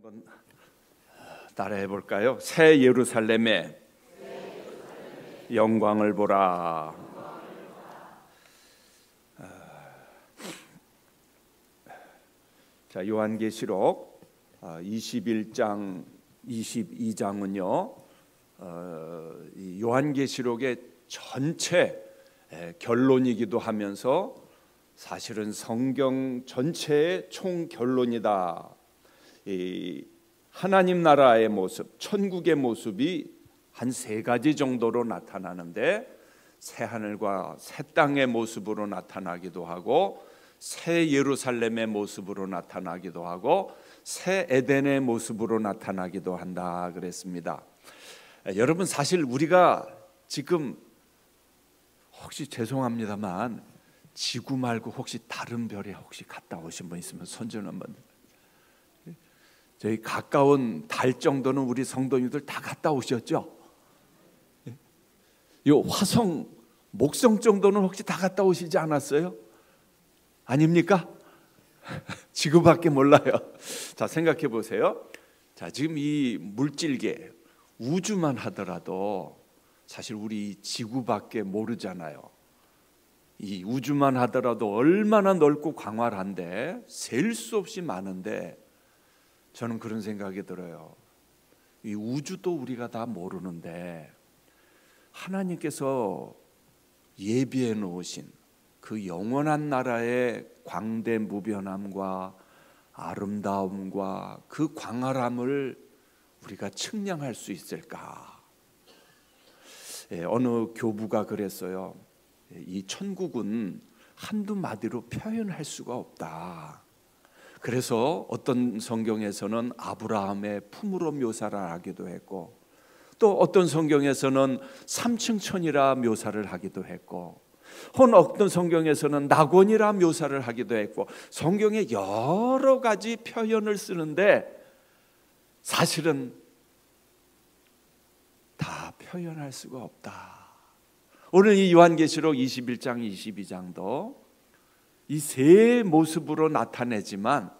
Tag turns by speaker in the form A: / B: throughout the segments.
A: 한번 따라해 볼까요? 새 예루살렘의 영광을 보라. 자, 요한계시록 21장 22장은요 요한계시록의 전체 결론이기도 하면서 사실은 성경 전체의 총결론이다. 이 하나님 나라의 모습, 천국의 모습이 한 세 가지 정도로 나타나는데, 새 하늘과 새 땅의 모습으로 나타나기도 하고, 새 예루살렘의 모습으로 나타나기도 하고, 새 에덴의 모습으로 나타나기도 한다 그랬습니다. 여러분, 사실 우리가 지금 혹시 죄송합니다만 지구 말고 혹시 다른 별에 혹시 갔다 오신 분 있으면 손 좀 한번. 저희 가까운 달 정도는 우리 성도님들 다 갔다 오셨죠? 요 화성, 목성 정도는 혹시 다 갔다 오시지 않았어요? 아닙니까? 지구밖에 몰라요. 자, 생각해 보세요. 자, 지금 이 물질계, 우주만 하더라도 사실 우리 지구밖에 모르잖아요. 이 우주만 하더라도 얼마나 넓고 광활한데, 셀 수 없이 많은데, 저는 그런 생각이 들어요. 이 우주도 우리가 다 모르는데 하나님께서 예비해 놓으신 그 영원한 나라의 광대무변함과 아름다움과 그 광활함을 우리가 측량할 수 있을까? 어느 교부가 그랬어요. 이 천국은 한두 마디로 표현할 수가 없다. 그래서 어떤 성경에서는 아브라함의 품으로 묘사를 하기도 했고, 또 어떤 성경에서는 삼층천이라 묘사를 하기도 했고, 혹은 어떤 성경에서는 낙원이라 묘사를 하기도 했고, 성경에 여러 가지 표현을 쓰는데 사실은 다 표현할 수가 없다. 오늘 이 요한계시록 21장 22장도 이 세 모습으로 나타내지만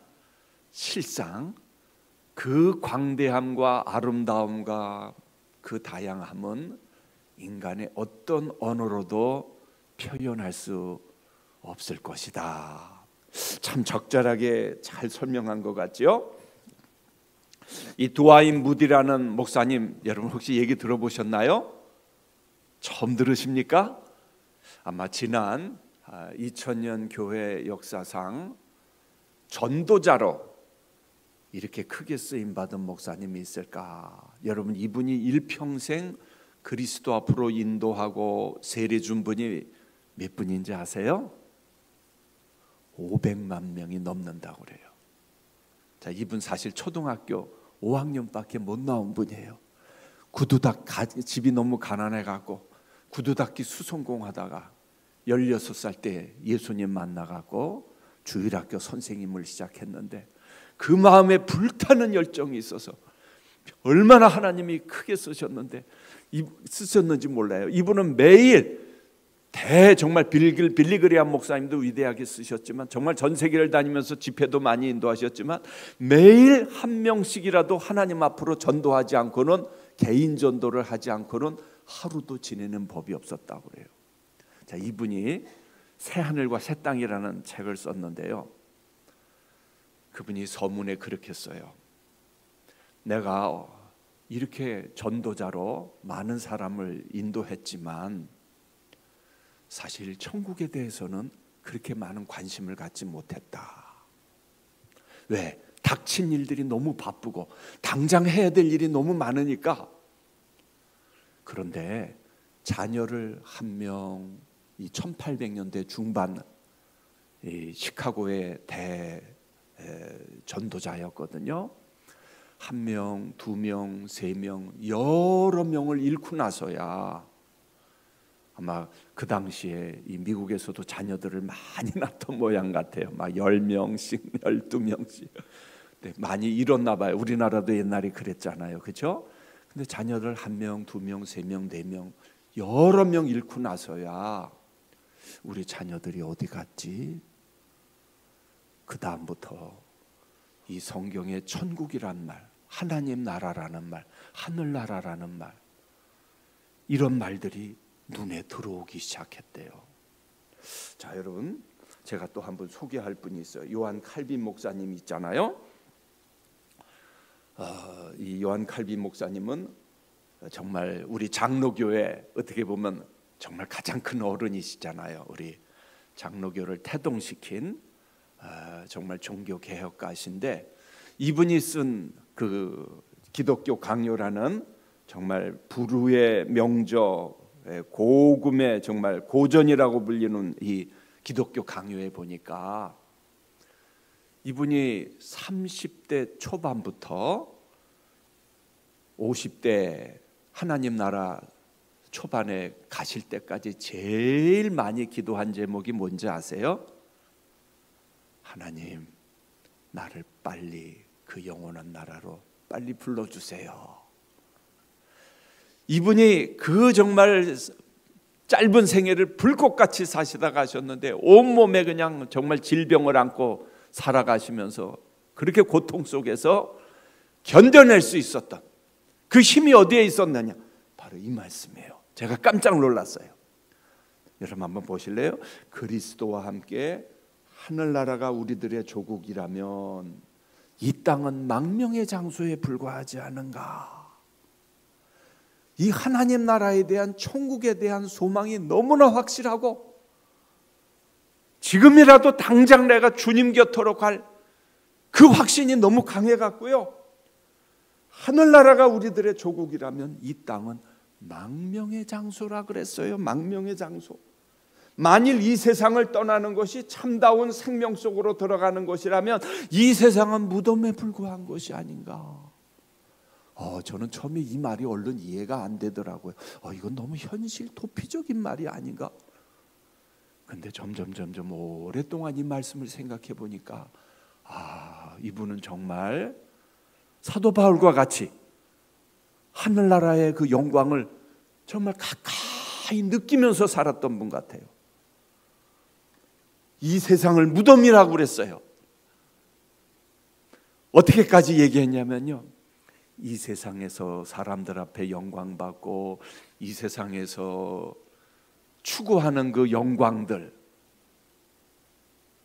A: 실상 그 광대함과 아름다움과 그 다양함은 인간의 어떤 언어로도 표현할 수 없을 것이다. 참 적절하게 잘 설명한 것 같죠? 이 두아임 무디라는 목사님, 여러분 혹시 얘기 들어보셨나요? 처음 들으십니까? 아마 지난 2000년 교회 역사상 전도자로 이렇게 크게 쓰임받은 목사님이 있을까? 여러분, 이분이 일평생 그리스도 앞으로 인도하고 세례 준 분이 몇 분인지 아세요? 500만 명이 넘는다고 그래요. 자, 이분 사실 초등학교 5학년밖에 못 나온 분이에요. 집이 너무 가난해갖고 구두닦이 수성공하다가 16살 때 예수님 만나갖고 주일학교 선생님을 시작했는데, 그 마음에 불타는 열정이 있어서 얼마나 하나님이 크게 쓰셨는지 몰라요. 이분은 매일 정말 빌리그리암 목사님도 위대하게 쓰셨지만, 정말 전 세계를 다니면서 집회도 많이 인도하셨지만, 매일 한 명씩이라도 하나님 앞으로 전도하지 않고는, 개인 전도를 하지 않고는 하루도 지내는 법이 없었다고 그래요. 자, 이분이 새 하늘과 새 땅이라는 책을 썼는데요, 그분이 서문에 그렇게 써요. 내가 이렇게 전도자로 많은 사람을 인도했지만 사실 천국에 대해서는 그렇게 많은 관심을 갖지 못했다. 왜? 닥친 일들이 너무 바쁘고 당장 해야 될 일이 너무 많으니까. 그런데 자녀를 한 명, 이 1800년대 중반 이 시카고의 전도자였거든요. 한 명, 두 명, 세 명, 여러 명을 잃고 나서야 아마 그 당시에 이 미국에서도 자녀들을 많이 낳던 모양 같아요. 막 10명씩, 12명씩. 네, 많이 잃었나 봐요. 우리나라도 옛날에 그랬잖아요. 그렇죠? 근데 자녀들 한 명, 두 명, 세 명, 네 명, 여러 명 잃고 나서야 우리 자녀들이 어디 갔지? 그 다음부터 이 성경의 천국이란 말, 하나님 나라라는 말, 하늘나라라는 말, 이런 말들이 눈에 들어오기 시작했대요. 자, 여러분, 제가 또 한번 소개할 분이 있어요. 요한 칼빈 목사님 있잖아요. 이 요한 칼빈 목사님은 정말 우리 장로교회 어떻게 보면 정말 가장 큰 어른이시잖아요. 우리 장로교를 태동시킨 정말 종교 개혁가신데, 이분이 쓴 그 기독교 강요라는 정말 불후의 명저, 고금의 정말 고전이라고 불리는 이 기독교 강요에 보니까 이분이 30대 초반부터 50대 하나님 나라 초반에 가실 때까지 제일 많이 기도한 제목이 뭔지 아세요? 하나님, 나를 빨리 그 영원한 나라로 빨리 불러주세요. 이분이 그 정말 짧은 생애를 불꽃같이 사시다 가셨는데, 온몸에 그냥 정말 질병을 안고 살아가시면서 그렇게 고통 속에서 견뎌낼 수 있었던 그 힘이 어디에 있었느냐? 바로 이 말씀이에요. 제가 깜짝 놀랐어요. 여러분 한번 보실래요? 그리스도와 함께 하늘나라가 우리들의 조국이라면 이 땅은 망명의 장소에 불과하지 않은가? 이 하나님 나라에 대한, 천국에 대한 소망이 너무나 확실하고, 지금이라도 당장 내가 주님 곁으로 갈 그 확신이 너무 강해갖고요, 하늘나라가 우리들의 조국이라면 이 땅은 망명의 장소라 그랬어요. 망명의 장소. 만일 이 세상을 떠나는 것이 참다운 생명 속으로 들어가는 것이라면 이 세상은 무덤에 불과한 것이 아닌가. 저는 처음에 이 말이 얼른 이해가 안 되더라고요. 이건 너무 현실 도피적인 말이 아닌가. 근데 점점 오랫동안 이 말씀을 생각해 보니까 이분은 정말 사도 바울과 같이 하늘나라의 그 영광을 정말 가까이 느끼면서 살았던 분 같아요. 이 세상을 무덤이라고 그랬어요. 어떻게까지 얘기했냐면요, 이 세상에서 사람들 앞에 영광받고 이 세상에서 추구하는 그 영광들,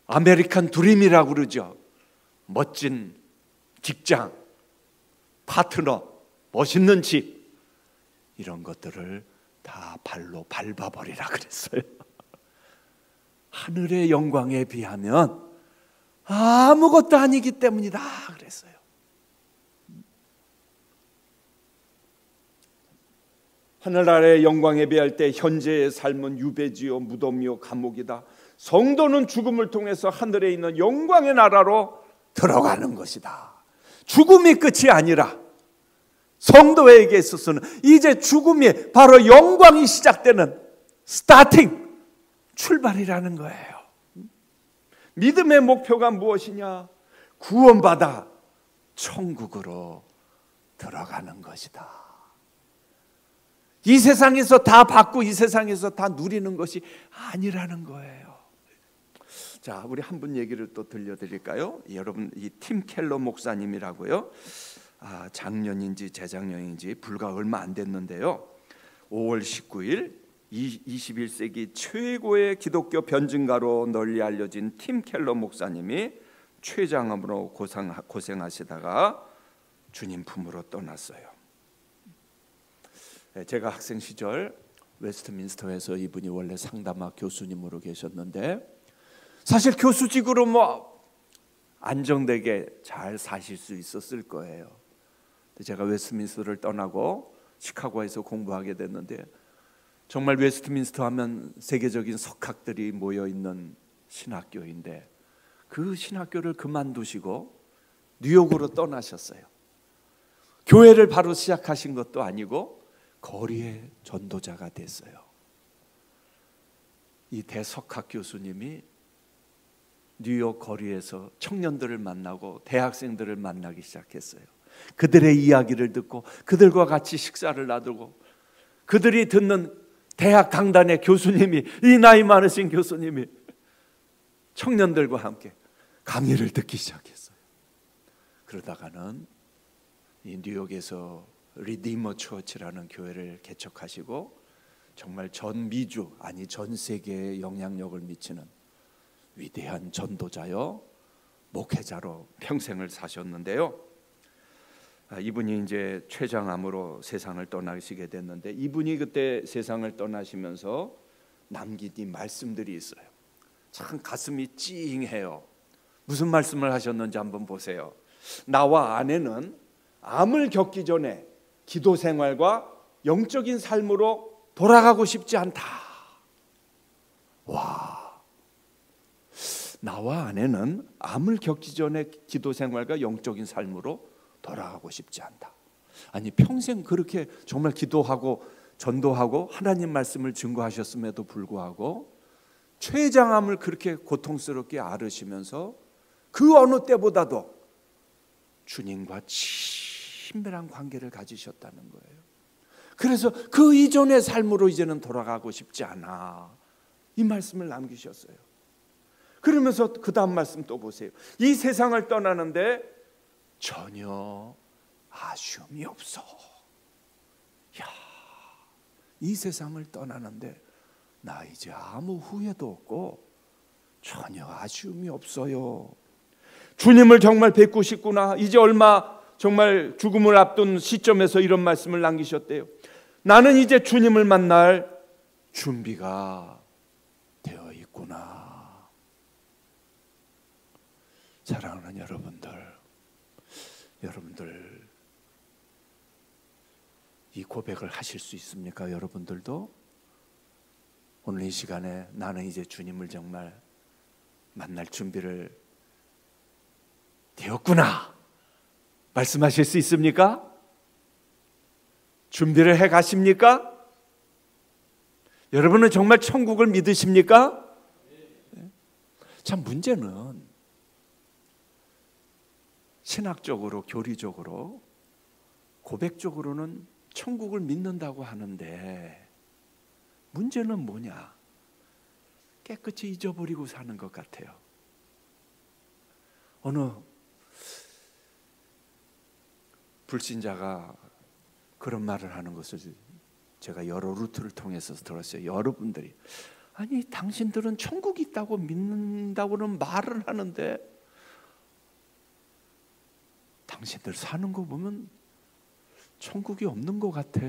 A: 아메리칸 드림이라고 그러죠. 멋진 직장, 파트너, 멋있는 집, 이런 것들을 다 발로 밟아버리라 그랬어요. 하늘의 영광에 비하면 아무것도 아니기 때문이다 그랬어요. 하늘나라의 영광에 비할 때 현재의 삶은 유배지요 무덤이요 감옥이다. 성도는 죽음을 통해서 하늘에 있는 영광의 나라로 들어가는 것이다. 죽음이 끝이 아니라 성도에게 있어서는 이제 죽음이 바로 영광이 시작되는 스타팅, 출발이라는 거예요. 믿음의 목표가 무엇이냐? 구원받아 천국으로 들어가는 것이다. 이 세상에서 다 받고 이 세상에서 다 누리는 것이 아니라는 거예요. 자, 우리 한 분 얘기를 또 들려드릴까요? 여러분, 이 팀 켈러 목사님이라고요. 작년인지 재작년인지 불과 얼마 안 됐는데요, 5월 19일 21세기 최고의 기독교 변증가로 널리 알려진 팀 켈러 목사님이 췌장암으로 고생하시다가 주님 품으로 떠났어요. 제가 학생 시절 웨스트민스터에서 이분이 원래 상담학 교수님으로 계셨는데, 사실 교수직으로 안정되게 잘 사실 수 있었을 거예요. 제가 웨스트민스터를 떠나고 시카고에서 공부하게 됐는데, 정말 웨스트민스터 하면 세계적인 석학들이 모여있는 신학교인데, 그 신학교를 그만두시고 뉴욕으로 떠나셨어요. 교회를 바로 시작하신 것도 아니고 거리의 전도자가 됐어요. 이 대석학 교수님이 뉴욕 거리에서 청년들을 만나고 대학생들을 만나기 시작했어요. 그들의 이야기를 듣고 그들과 같이 식사를 나누고, 그들이 듣는 대학 강단의 교수님이, 이 나이 많으신 교수님이 청년들과 함께 강의를 듣기 시작했어요. 그러다가는 이 뉴욕에서 리디머 처치라는 교회를 개척하시고 정말 전 미주, 아니 전 세계에 영향력을 미치는 위대한 전도자요 목회자로 평생을 사셨는데요. 이분이 이제 췌장암으로 세상을 떠나시게 됐는데, 이분이 그때 세상을 떠나시면서 남긴 이 말씀들이 있어요. 참 가슴이 찡해요. 무슨 말씀을 하셨는지 한번 보세요. 나와 아내는 암을 겪기 전에 기도 생활과 영적인 삶으로 돌아가고 싶지 않다. 와, 나와 아내는 암을 겪기 전에 기도 생활과 영적인 삶으로 돌아가고 싶지 않다. 아니, 평생 그렇게 정말 기도하고 전도하고 하나님 말씀을 증거하셨음에도 불구하고 췌장암을 그렇게 고통스럽게 앓으시면서 그 어느 때보다도 주님과 친밀한 관계를 가지셨다는 거예요. 그래서 그 이전의 삶으로 이제는 돌아가고 싶지 않아, 이 말씀을 남기셨어요. 그러면서 그 다음 말씀 또 보세요. 이 세상을 떠나는데 전혀 아쉬움이 없어. 야, 이 세상을 떠나는데 나 이제 아무 후회도 없고 전혀 아쉬움이 없어요. 주님을 정말 뵙고 싶구나. 이제 얼마 정말 죽음을 앞둔 시점에서 이런 말씀을 남기셨대요. 나는 이제 주님을 만날 준비가 되어 있구나. 사랑하는 여러분들 이 고백을 하실 수 있습니까? 여러분들도 오늘 이 시간에 나는 이제 주님을 정말 만날 준비를 되었구나 말씀하실 수 있습니까? 준비를 해 가십니까? 여러분은 정말 천국을 믿으십니까? 참 문제는 신학적으로, 교리적으로, 고백적으로는 천국을 믿는다고 하는데 문제는 뭐냐? 깨끗이 잊어버리고 사는 것 같아요. 어느 불신자가 그런 말을 하는 것을 제가 여러 루트를 통해서 들었어요. 여러분들이 아니 당신들은 천국이 있다고 믿는다고는 말을 하는데 당신들 사는 거 보면 천국이 없는 것 같아.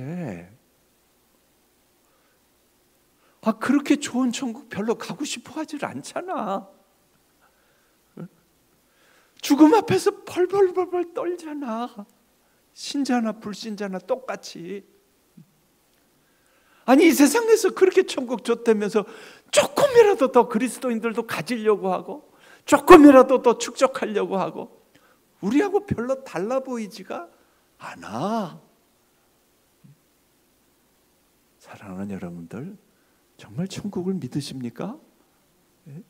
A: 그렇게 좋은 천국 별로 가고 싶어 하질 않잖아. 죽음 앞에서 벌벌벌 떨잖아. 신자나 불신자나 똑같이. 아니 이 세상에서 그렇게 천국 좋다면서 조금이라도 더 그리스도인들도 가지려고 하고 조금이라도 더 축적하려고 하고 우리하고 별로 달라 보이지가 않아. 사랑하는 여러분들, 정말 천국을 믿으십니까? 네?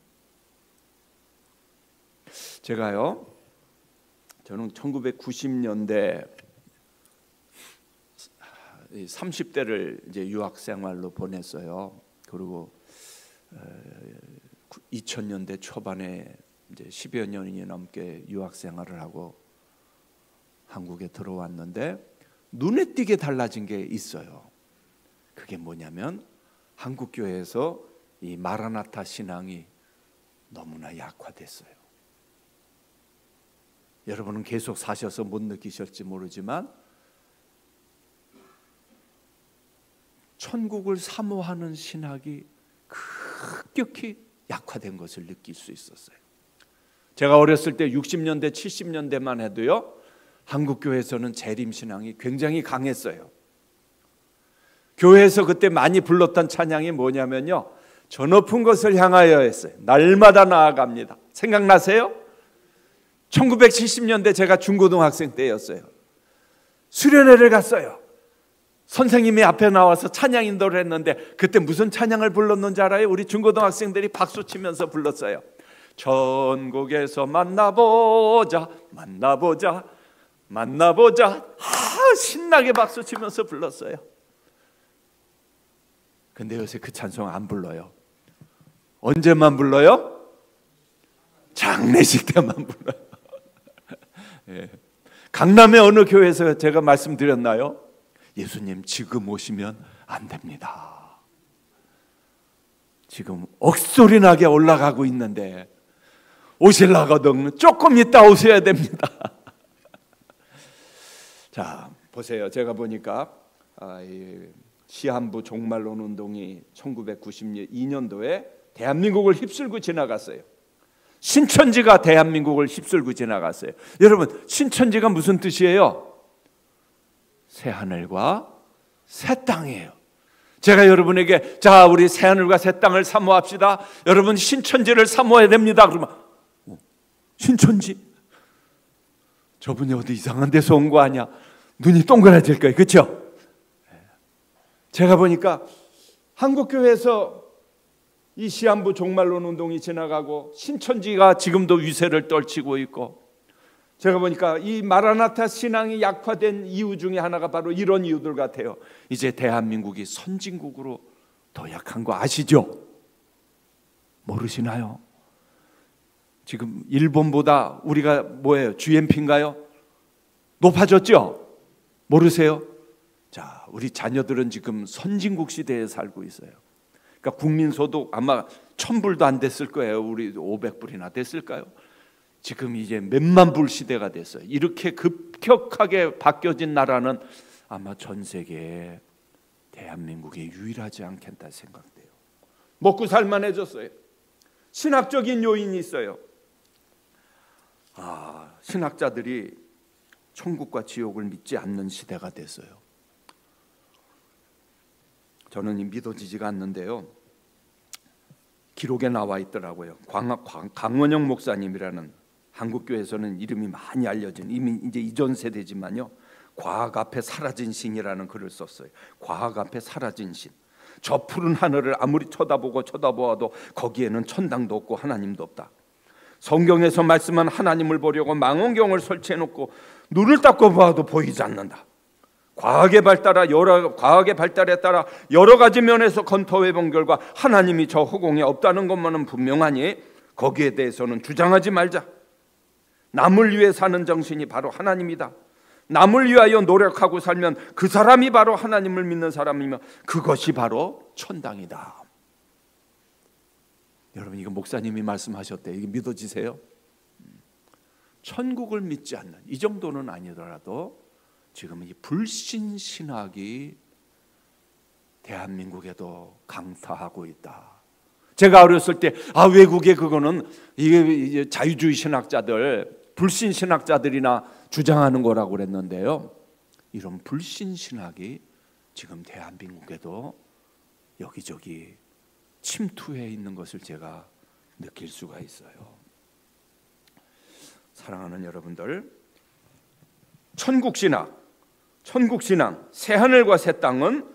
A: 저는 1990년대 30대를 이제 유학 생활로 보냈어요. 그리고 2000년대 초반에 이제 10여 년이 넘게 유학 생활을 하고 한국에 들어왔는데 눈에 띄게 달라진 게 있어요. 그게 뭐냐면 한국 교회에서 이 마라나타 신앙이 너무나 약화됐어요. 여러분은 계속 사셔서 못 느끼실지 모르지만 천국을 사모하는 신학이 급격히 약화된 것을 느낄 수 있었어요. 제가 어렸을 때 60년대 70년대만 해도요, 한국 교회에서는 재림신앙이 굉장히 강했어요. 교회에서 그때 많이 불렀던 찬양이 뭐냐면요, 저 높은 것을 향하여 했어요. 날마다 나아갑니다. 생각나세요? 1970년대 제가 중고등학생 때였어요. 수련회를 갔어요. 선생님이 앞에 나와서 찬양 인도를 했는데 그때 무슨 찬양을 불렀는지 알아요? 우리 중고등학생들이 박수 치면서 불렀어요. 천국에서 만나보자 만나보자 만나보자. 신나게 박수 치면서 불렀어요. 근데 요새 그 찬송 안 불러요. 언제만 불러요? 장례식 때만 불러요. 예. 강남의 어느 교회에서 제가 말씀드렸나요? 예수님 지금 오시면 안 됩니다. 지금 억소리 나게 올라가고 있는데 오실라거든 조금 있다 오셔야 됩니다. 자, 보세요. 제가 보니까 시한부 종말론 운동이 1992년도에 대한민국을 휩쓸고 지나갔어요. 신천지가 대한민국을 휩쓸고 지나갔어요. 여러분, 신천지가 무슨 뜻이에요? 새 하늘과 새 땅이에요. 제가 여러분에게 자, 우리 새 하늘과 새 땅을 사모합시다. 여러분, 신천지를 사모해야 됩니다. 그러면 신천지? 저분이 어디 이상한 데서 온 거 아니야? 눈이 동그라질 거예요. 그렇죠? 제가 보니까 한국교회에서 이 시한부 종말론 운동이 지나가고 신천지가 지금도 위세를 떨치고 있고, 제가 보니까 이 마라나타 신앙이 약화된 이유 중에 하나가 바로 이런 이유들 같아요. 이제 대한민국이 선진국으로 더 약한 거 아시죠? 모르시나요? 지금 일본보다 우리가 뭐예요? GNP인가요? 높아졌죠? 모르세요? 자, 우리 자녀들은 지금 선진국 시대에 살고 있어요. 그러니까 국민소득 아마 1000불도 안 됐을 거예요. 우리 500불이나 됐을까요? 지금 이제 몇만 불 시대가 됐어요. 이렇게 급격하게 바뀌어진 나라는 아마 전 세계에 대한민국이 유일하지 않겠다 생각돼요. 먹고 살만해졌어요. 신학적인 요인이 있어요. 신학자들이 천국과 지옥을 믿지 않는 시대가 됐어요. 저는 믿어지지가 않는데요, 기록에 나와 있더라고요. 강원영 목사님이라는 한국교회에서는 이름이 많이 알려진, 이미 이제 이전 세대지만요, 과학 앞에 사라진 신이라는 글을 썼어요. 과학 앞에 사라진 신. 저 푸른 하늘을 아무리 쳐다보아도 거기에는 천당도 없고 하나님도 없다. 성경에서 말씀한 하나님을 보려고 망원경을 설치해놓고 눈을 닦고 봐도 보이지 않는다. 과학의 발달에 따라 여러 가지 면에서 검토해본 결과 하나님이 저 허공에 없다는 것만은 분명하니 거기에 대해서는 주장하지 말자. 남을 위해 사는 정신이 바로 하나님이다. 남을 위하여 노력하고 살면 그 사람이 바로 하나님을 믿는 사람이며 그것이 바로 천당이다. 여러분, 이거 목사님이 말씀하셨대요. 이게 믿어지세요? 천국을 믿지 않는, 이 정도는 아니더라도 지금 이 불신신학이 대한민국에도 강타하고 있다. 제가 어렸을 때 외국에 그거는 이게 자유주의 신학자들, 불신신학자들이나 주장하는 거라고 그랬는데요, 이런 불신신학이 지금 대한민국에도 여기저기 침투해 있는 것을 제가 느낄 수가 있어요. 사랑하는 여러분들, 천국신앙, 새하늘과 새 땅은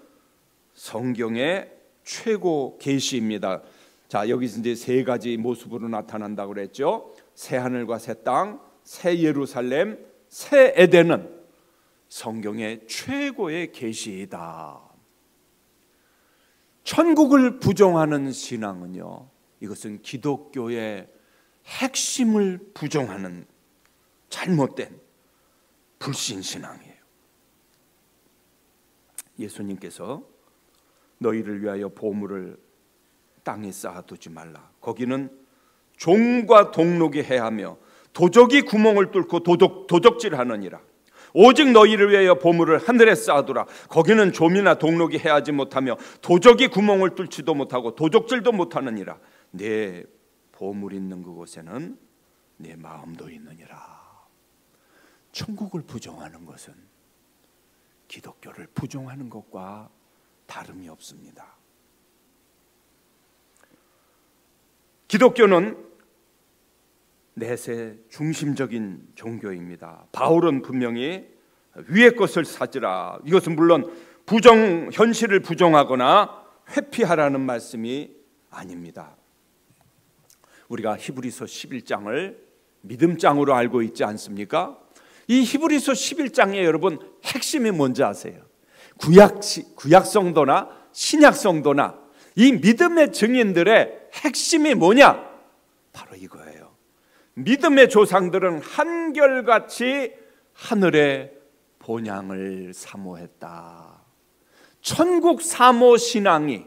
A: 성경의 최고 계시입니다. 자, 여기서 이제 세 가지 모습으로 나타난다고 그랬죠. 새하늘과 새 땅, 새 예루살렘, 새 에덴은 성경의 최고의 계시이다. 천국을 부정하는 신앙은요, 이것은 기독교의 핵심을 부정하는 잘못된 불신신앙이에요. 예수님께서 너희를 위하여 보물을 땅에 쌓아두지 말라. 거기는 종과 동록이 해하며 도적이 구멍을 뚫고 도적질하느니라. 오직 너희를 위하여 보물을 하늘에 쌓아두라. 거기는 좀이나 동록이 해하지 못하며 도적이 구멍을 뚫지도 못하고 도적질도 못하느니라. 내 보물 있는 그곳에는 내 마음도 있느니라. 천국을 부정하는 것은 기독교를 부정하는 것과 다름이 없습니다. 기독교는 내세 중심적인 종교입니다. 바울은 분명히 위의 것을 찾으라. 이것은 물론 현실을 부정하거나 회피하라는 말씀이 아닙니다. 우리가 히브리서 11장을 믿음장으로 알고 있지 않습니까? 이 히브리서 11장에 여러분 핵심이 뭔지 아세요? 구약 성도나 신약 성도나 이 믿음의 증인들의 핵심이 뭐냐? 바로 이거예요. 믿음의 조상들은 한결같이 하늘의 본향을 사모했다. 천국 사모 신앙이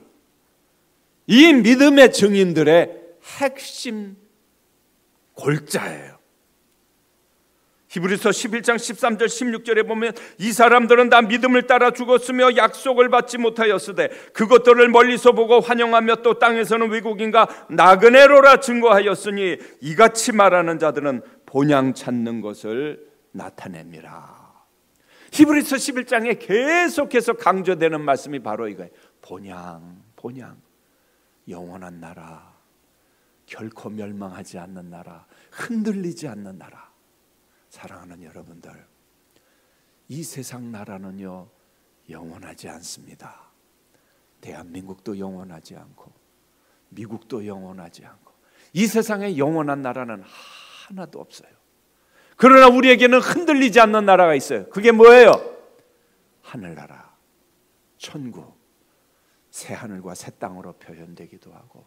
A: 이 믿음의 증인들의 핵심 골자예요. 히브리서 11장 13절 16절에 보면 이 사람들은 다 믿음을 따라 죽었으며 약속을 받지 못하였으되 그것들을 멀리서 보고 환영하며 또 땅에서는 외국인과 나그네로라 증거하였으니 이같이 말하는 자들은 본향 찾는 것을 나타냅니다. 히브리서 11장에 계속해서 강조되는 말씀이 바로 이거예요. 본향, 본향. 영원한 나라, 결코 멸망하지 않는 나라, 흔들리지 않는 나라. 사랑하는 여러분들, 이 세상 나라는요 영원하지 않습니다. 대한민국도 영원하지 않고 미국도 영원하지 않고 이 세상에 영원한 나라는 하나도 없어요. 그러나 우리에게는 흔들리지 않는 나라가 있어요. 그게 뭐예요? 하늘나라, 천국. 새 하늘과 새 땅으로 표현되기도 하고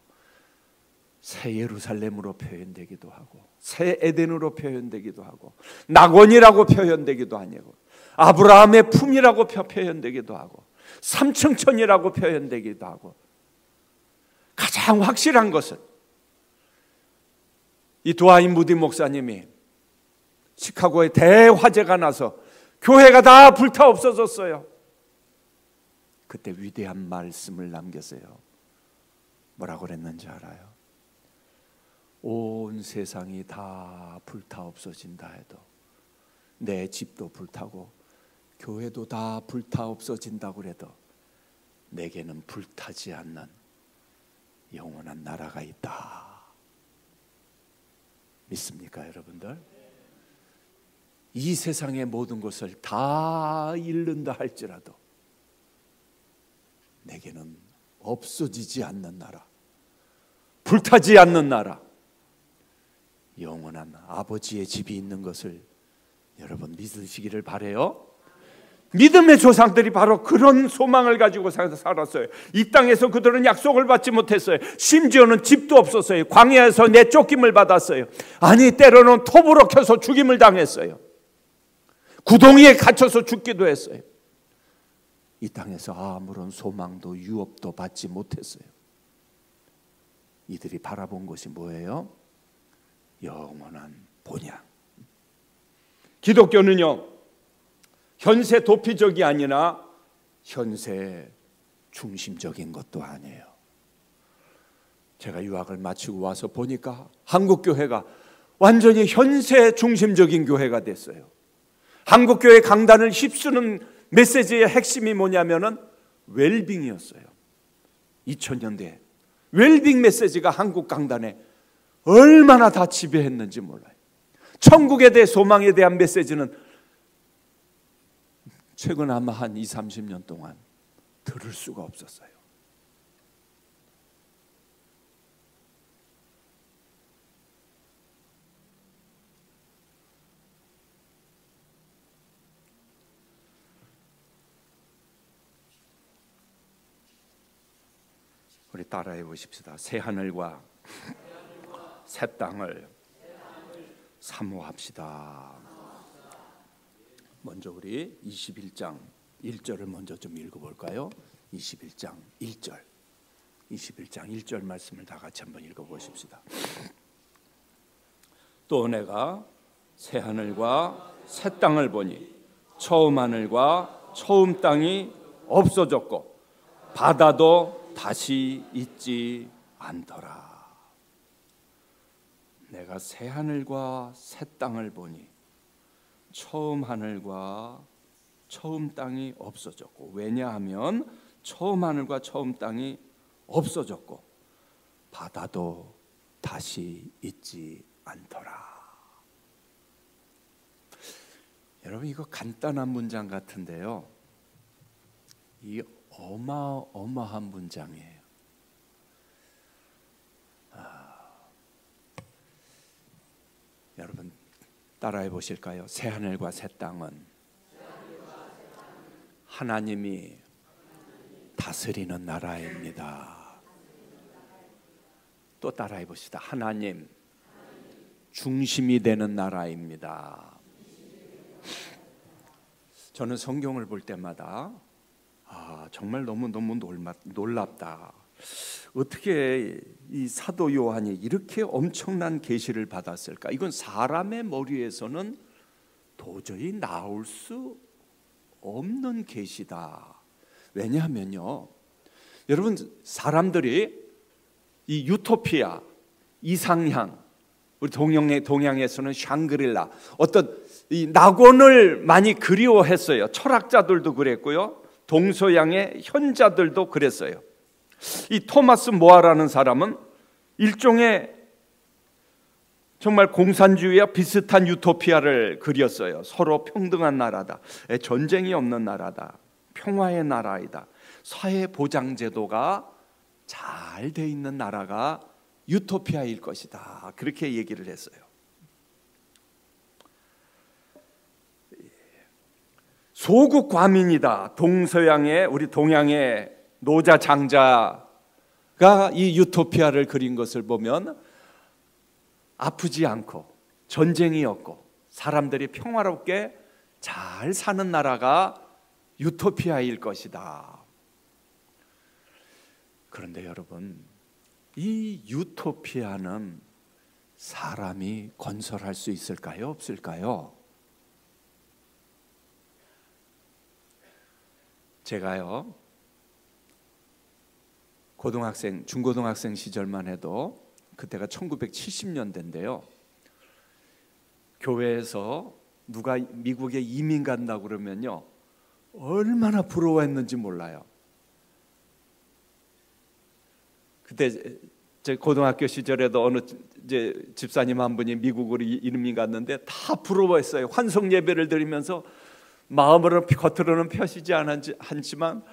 A: 새 예루살렘으로 표현되기도 하고 새 에덴으로 표현되기도 하고 낙원이라고 표현되기도 하고 아브라함의 품이라고 표현되기도 하고 삼층천이라고 표현되기도 하고 가장 확실한 것은 이 두하임 무디 목사님이 시카고에 대화재가 나서 교회가 다 불타 없어졌어요. 그때 위대한 말씀을 남겼어요. 뭐라고 그랬는지 알아요? 온 세상이 다 불타 없어진다 해도 내 집도 불타고 교회도 다 불타 없어진다고 해도 내게는 불타지 않는 영원한 나라가 있다. 믿습니까, 여러분들? 이 세상의 모든 것을 다 잃는다 할지라도 내게는 없어지지 않는 나라, 불타지 않는 나라, 영원한 아버지의 집이 있는 것을 여러분 믿으시기를 바라요. 믿음의 조상들이 바로 그런 소망을 가지고 살았어요. 이 땅에서 그들은 약속을 받지 못했어요. 심지어는 집도 없었어요. 광야에서 내쫓김을 받았어요. 아니 때로는 톱으로 켜서 죽임을 당했어요. 구덩이에 갇혀서 죽기도 했어요. 이 땅에서 아무런 소망도 유업도 받지 못했어요. 이들이 바라본 것이 뭐예요? 영원한 본향. 기독교는요 현세 도피적이 아니라 현세 중심적인 것도 아니에요. 제가 유학을 마치고 와서 보니까 한국 교회가 완전히 현세 중심적인 교회가 됐어요. 한국 교회 강단을 휩쓰는 메시지의 핵심이 뭐냐면은 웰빙이었어요. 2000년대에 웰빙 메시지가 한국 강단에 얼마나 다 지배했는지 몰라요. 천국에 대해 소망에 대한 메시지는 최근 아마 한 20-30년 동안 들을 수가 없었어요. 우리 따라해 보십시다. 새 하늘과 새 땅을 사모합시다. 먼저 우리 21장 1절을 먼저 좀 읽어볼까요? 21장 1절 21장 1절 말씀을 다 같이 한번 읽어보십시다. 또 내가 새 하늘과 새 땅을 보니 처음 하늘과 처음 땅이 없어졌고 바다도 다시 있지 않더라. 내가 새 하늘과 새 땅을 보니 처음 하늘과 처음 땅이 없어졌고, 왜냐하면 처음 하늘과 처음 땅이 없어졌고 바다도 다시 있지 않더라. 여러분 이거 간단한 문장 같은데요, 이 어마어마한 문장이에요. 여러분 따라해 보실까요? 새 하늘과 새 땅은 하나님이 다스리는 나라입니다. 또 따라해 봅시다. 하나님 중심이 되는 나라입니다. 저는 성경을 볼 때마다 정말 너무너무 놀랍다. 어떻게 이 사도 요한이 이렇게 엄청난 계시를 받았을까? 이건 사람의 머리에서는 도저히 나올 수 없는 계시다. 왜냐하면요, 여러분, 사람들이 이 유토피아, 이상향, 우리 동양에서는 샹그릴라, 어떤 이 낙원을 많이 그리워했어요. 철학자들도 그랬고요, 동서양의 현자들도 그랬어요. 이 토마스 모아라는 사람은 일종의 정말 공산주의와 비슷한 유토피아를 그렸어요. 서로 평등한 나라다, 전쟁이 없는 나라다, 평화의 나라이다, 사회보장제도가 잘 돼 있는 나라가 유토피아일 것이다, 그렇게 얘기를 했어요. 소국 과민이다. 동서양의, 우리 동양의 노자 장자가 이 유토피아를 그린 것을 보면 아프지 않고 전쟁이 없고 사람들이 평화롭게 잘 사는 나라가 유토피아일 것이다. 그런데 여러분, 이 유토피아는 사람이 건설할 수 있을까요? 없을까요? 제가요, 중고등학생 시절만 해도, 그때가 1970년대인데요, 교회에서 누가 미국에 이민 간다고 그러면요, 얼마나 부러워했는지 몰라요. 그때 제 고등학교 시절에도 어느 집사님 한 분이 미국으로 이민 갔는데 다 부러워했어요. 환송 예배를 드리면서 마음으로는, 겉으로는 펴시지 않지만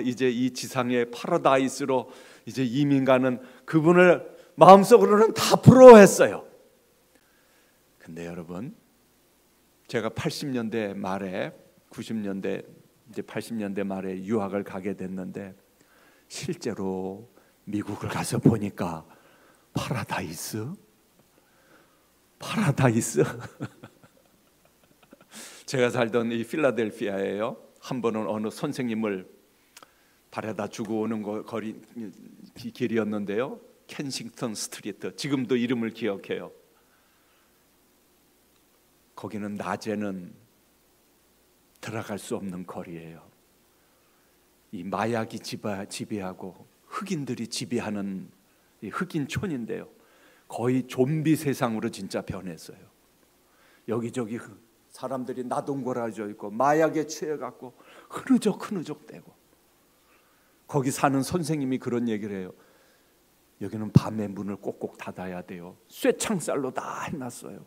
A: 이제 이 지상의 파라다이스로 이제 이민 가는 그분을 마음속으로는 다 부러워했어요. 근데 여러분, 제가 80년대 말에, 90년대 이제 80년대 말에 유학을 가게 됐는데, 실제로 미국을 가서 보니까 파라다이스 제가 살던 이 필라델피아에요, 한 번은 어느 선생님을 바래다 주고 오는 길이었는데요, 켄싱턴 스트리트, 지금도 이름을 기억해요. 거기는 낮에는 들어갈 수 없는 거리예요. 이 마약이 지배하고 흑인들이 지배하는 이 흑인촌인데요, 거의 좀비 세상으로 진짜 변했어요. 여기저기 사람들이 나동거라져 있고 마약에 취해갖고 흐느적대고, 거기 사는 선생님이 그런 얘기를 해요. 여기는 밤에 문을 꼭꼭 닫아야 돼요. 쇠창살로 다 해놨어요.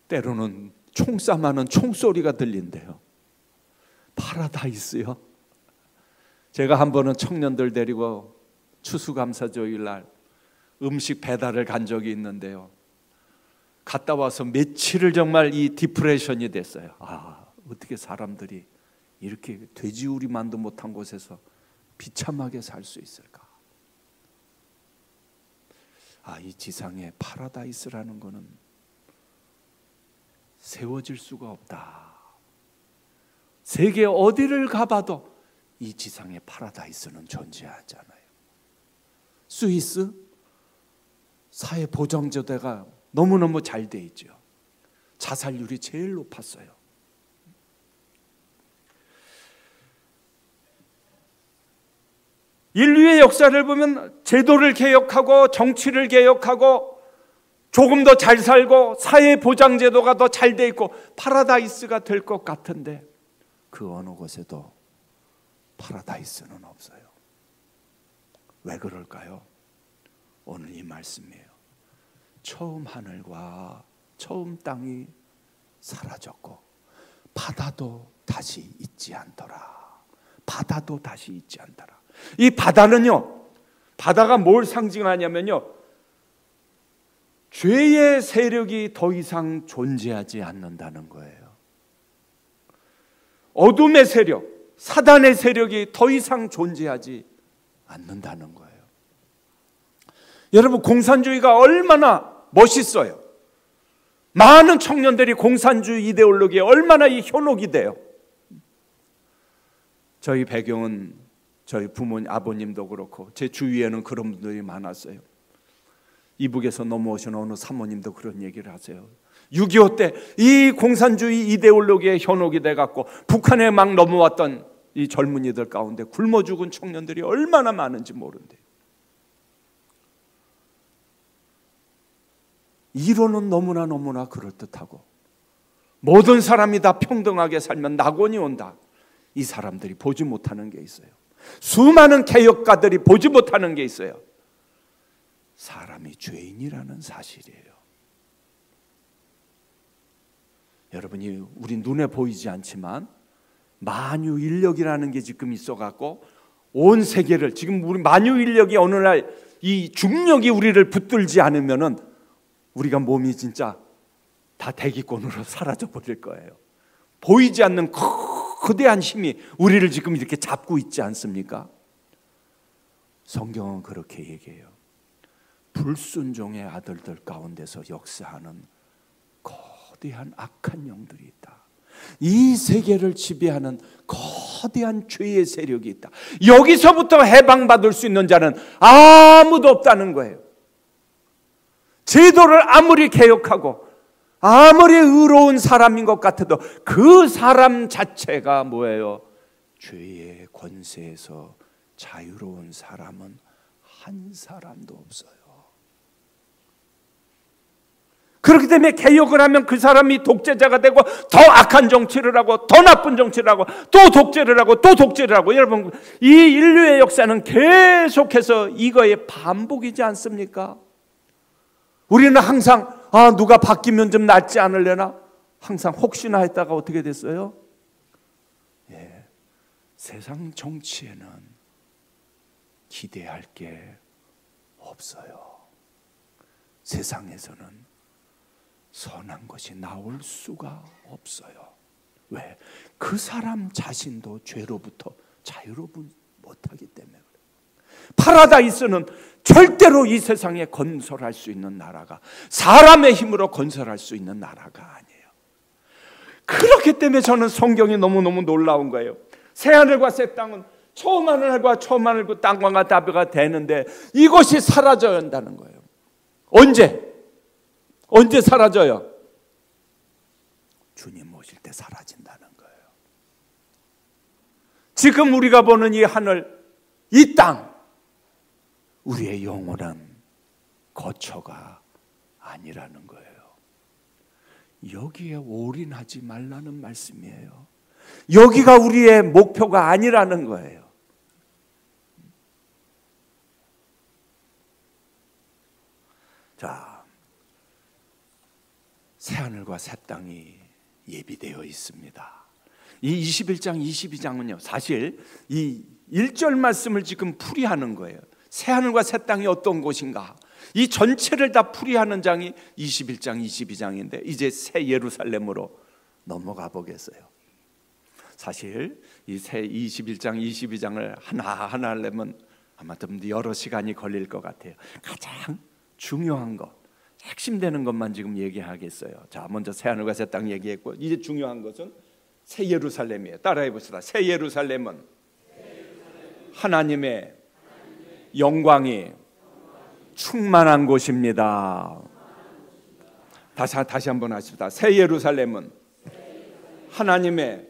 A: 때로는 총싸움하는 총소리가 들린대요. 파라다이스요. 제가 한 번은 청년들 데리고 추수감사주일 날 음식 배달을 간 적이 있는데요, 갔다 와서 며칠을 정말 이 디프레션이 됐어요. 어떻게 사람들이 이렇게 돼지우리만도 못한 곳에서 비참하게 살 수 있을까? 이 지상에 파라다이스라는 거는 세워질 수가 없다. 세계 어디를 가봐도 이 지상에 파라다이스는 존재하잖아요. 스위스 사회보장제도가 너무너무 잘 돼 있죠. 자살률이 제일 높았어요. 인류의 역사를 보면 제도를 개혁하고 정치를 개혁하고 조금 더 잘 살고 사회보장제도가 더 잘 돼 있고 파라다이스가 될 것 같은데, 그 어느 곳에도 파라다이스는 없어요. 왜 그럴까요? 오늘 이 말씀이에요. 처음 하늘과 처음 땅이 사라졌고 바다도 다시 있지 않더라. 바다도 다시 있지 않더라. 이 바다는요, 바다가 뭘 상징하냐면요, 죄의 세력이 더 이상 존재하지 않는다는 거예요. 어둠의 세력, 사단의 세력이 더 이상 존재하지 않는다는 거예요. 여러분, 공산주의가 얼마나 멋있어요. 많은 청년들이 공산주의 이데올로기에 얼마나 이 현혹이 돼요. 저희 배경은 저희 부모님, 아버님도 그렇고 제 주위에는 그런 분들이 많았어요. 이북에서 넘어오신 어느 사모님도 그런 얘기를 하세요. 6.25 때 이 공산주의 이데올로기에 현혹이 돼갖고 북한에 막 넘어왔던 이 젊은이들 가운데 굶어 죽은 청년들이 얼마나 많은지 모른대요. 이론은 너무나 그럴듯하고 모든 사람이 다 평등하게 살면 낙원이 온다. 이 사람들이 보지 못하는 게 있어요. 수많은 개혁가들이 보지 못하는 게 있어요. 사람이 죄인이라는 사실이에요. 여러분이 우리 눈에 보이지 않지만 만유인력이라는 게 지금 있어갖고 온 세계를 지금 우리 만유인력이 어느 날 이 중력이 우리를 붙들지 않으면은 우리가 몸이 진짜 다 대기권으로 사라져 버릴 거예요. 보이지 않는 거대한 힘이 우리를 지금 이렇게 잡고 있지 않습니까? 성경은 그렇게 얘기해요. 불순종의 아들들 가운데서 역사하는 거대한 악한 영들이 있다. 이 세계를 지배하는 거대한 죄의 세력이 있다. 여기서부터 해방받을 수 있는 자는 아무도 없다는 거예요. 제도를 아무리 개혁하고 아무리 의로운 사람인 것 같아도 그 사람 자체가 뭐예요? 죄의 권세에서 자유로운 사람은 한 사람도 없어요. 그렇기 때문에 개혁을 하면 그 사람이 독재자가 되고 더 악한 정치를 하고 더 나쁜 정치를 하고 또 독재를 하고 또 독재를 하고, 여러분 이 인류의 역사는 계속해서 이거의 반복이지 않습니까? 우리는 항상 누가 바뀌면 좀 낫지 않을래나 항상 혹시나 했다가 어떻게 됐어요? 예, 세상 정치에는 기대할 게 없어요. 세상에서는 선한 것이 나올 수가 없어요. 왜? 그 사람 자신도 죄로부터 자유로운 못하기 때문에 그래요. 파라다이스는 절대로 이 세상에 건설할 수 있는 나라가, 사람의 힘으로 건설할 수 있는 나라가 아니에요. 그렇기 때문에 저는 성경이 너무너무 놀라운 거예요. 새하늘과 새 땅은 처음 하늘과 처음 하늘 그 땅과 다비가 되는데 이것이 사라져야 한다는 거예요. 언제 사라져요? 주님 오실 때 사라진다는 거예요. 지금 우리가 보는 이 하늘, 이 땅, 우리의 영원한 거처가 아니라는 거예요. 여기에 올인하지 말라는 말씀이에요. 여기가 우리의 목표가 아니라는 거예요. 자, 새하늘과 새 땅이 예비되어 있습니다. 이 21장, 22장은요, 사실 이 1절 말씀을 지금 풀이하는 거예요. 새하늘과 새 땅이 어떤 곳인가, 이 전체를 다 풀이하는 장이 21장, 22장인데 이제 새 예루살렘으로 넘어가 보겠어요. 사실 이 새 21장, 22장을 하나하나 하려면 아마 좀 여러 시간이 걸릴 것 같아요. 가장 중요한 것, 핵심되는 것만 지금 얘기하겠어요. 자, 먼저 새하늘과 새 땅 얘기했고, 이제 중요한 것은 새 예루살렘이에요. 따라해 봅시다. 새 예루살렘은 하나님의 영광이 충만한 곳입니다. 다시 한번 하십시다. 새 예루살렘은 하나님의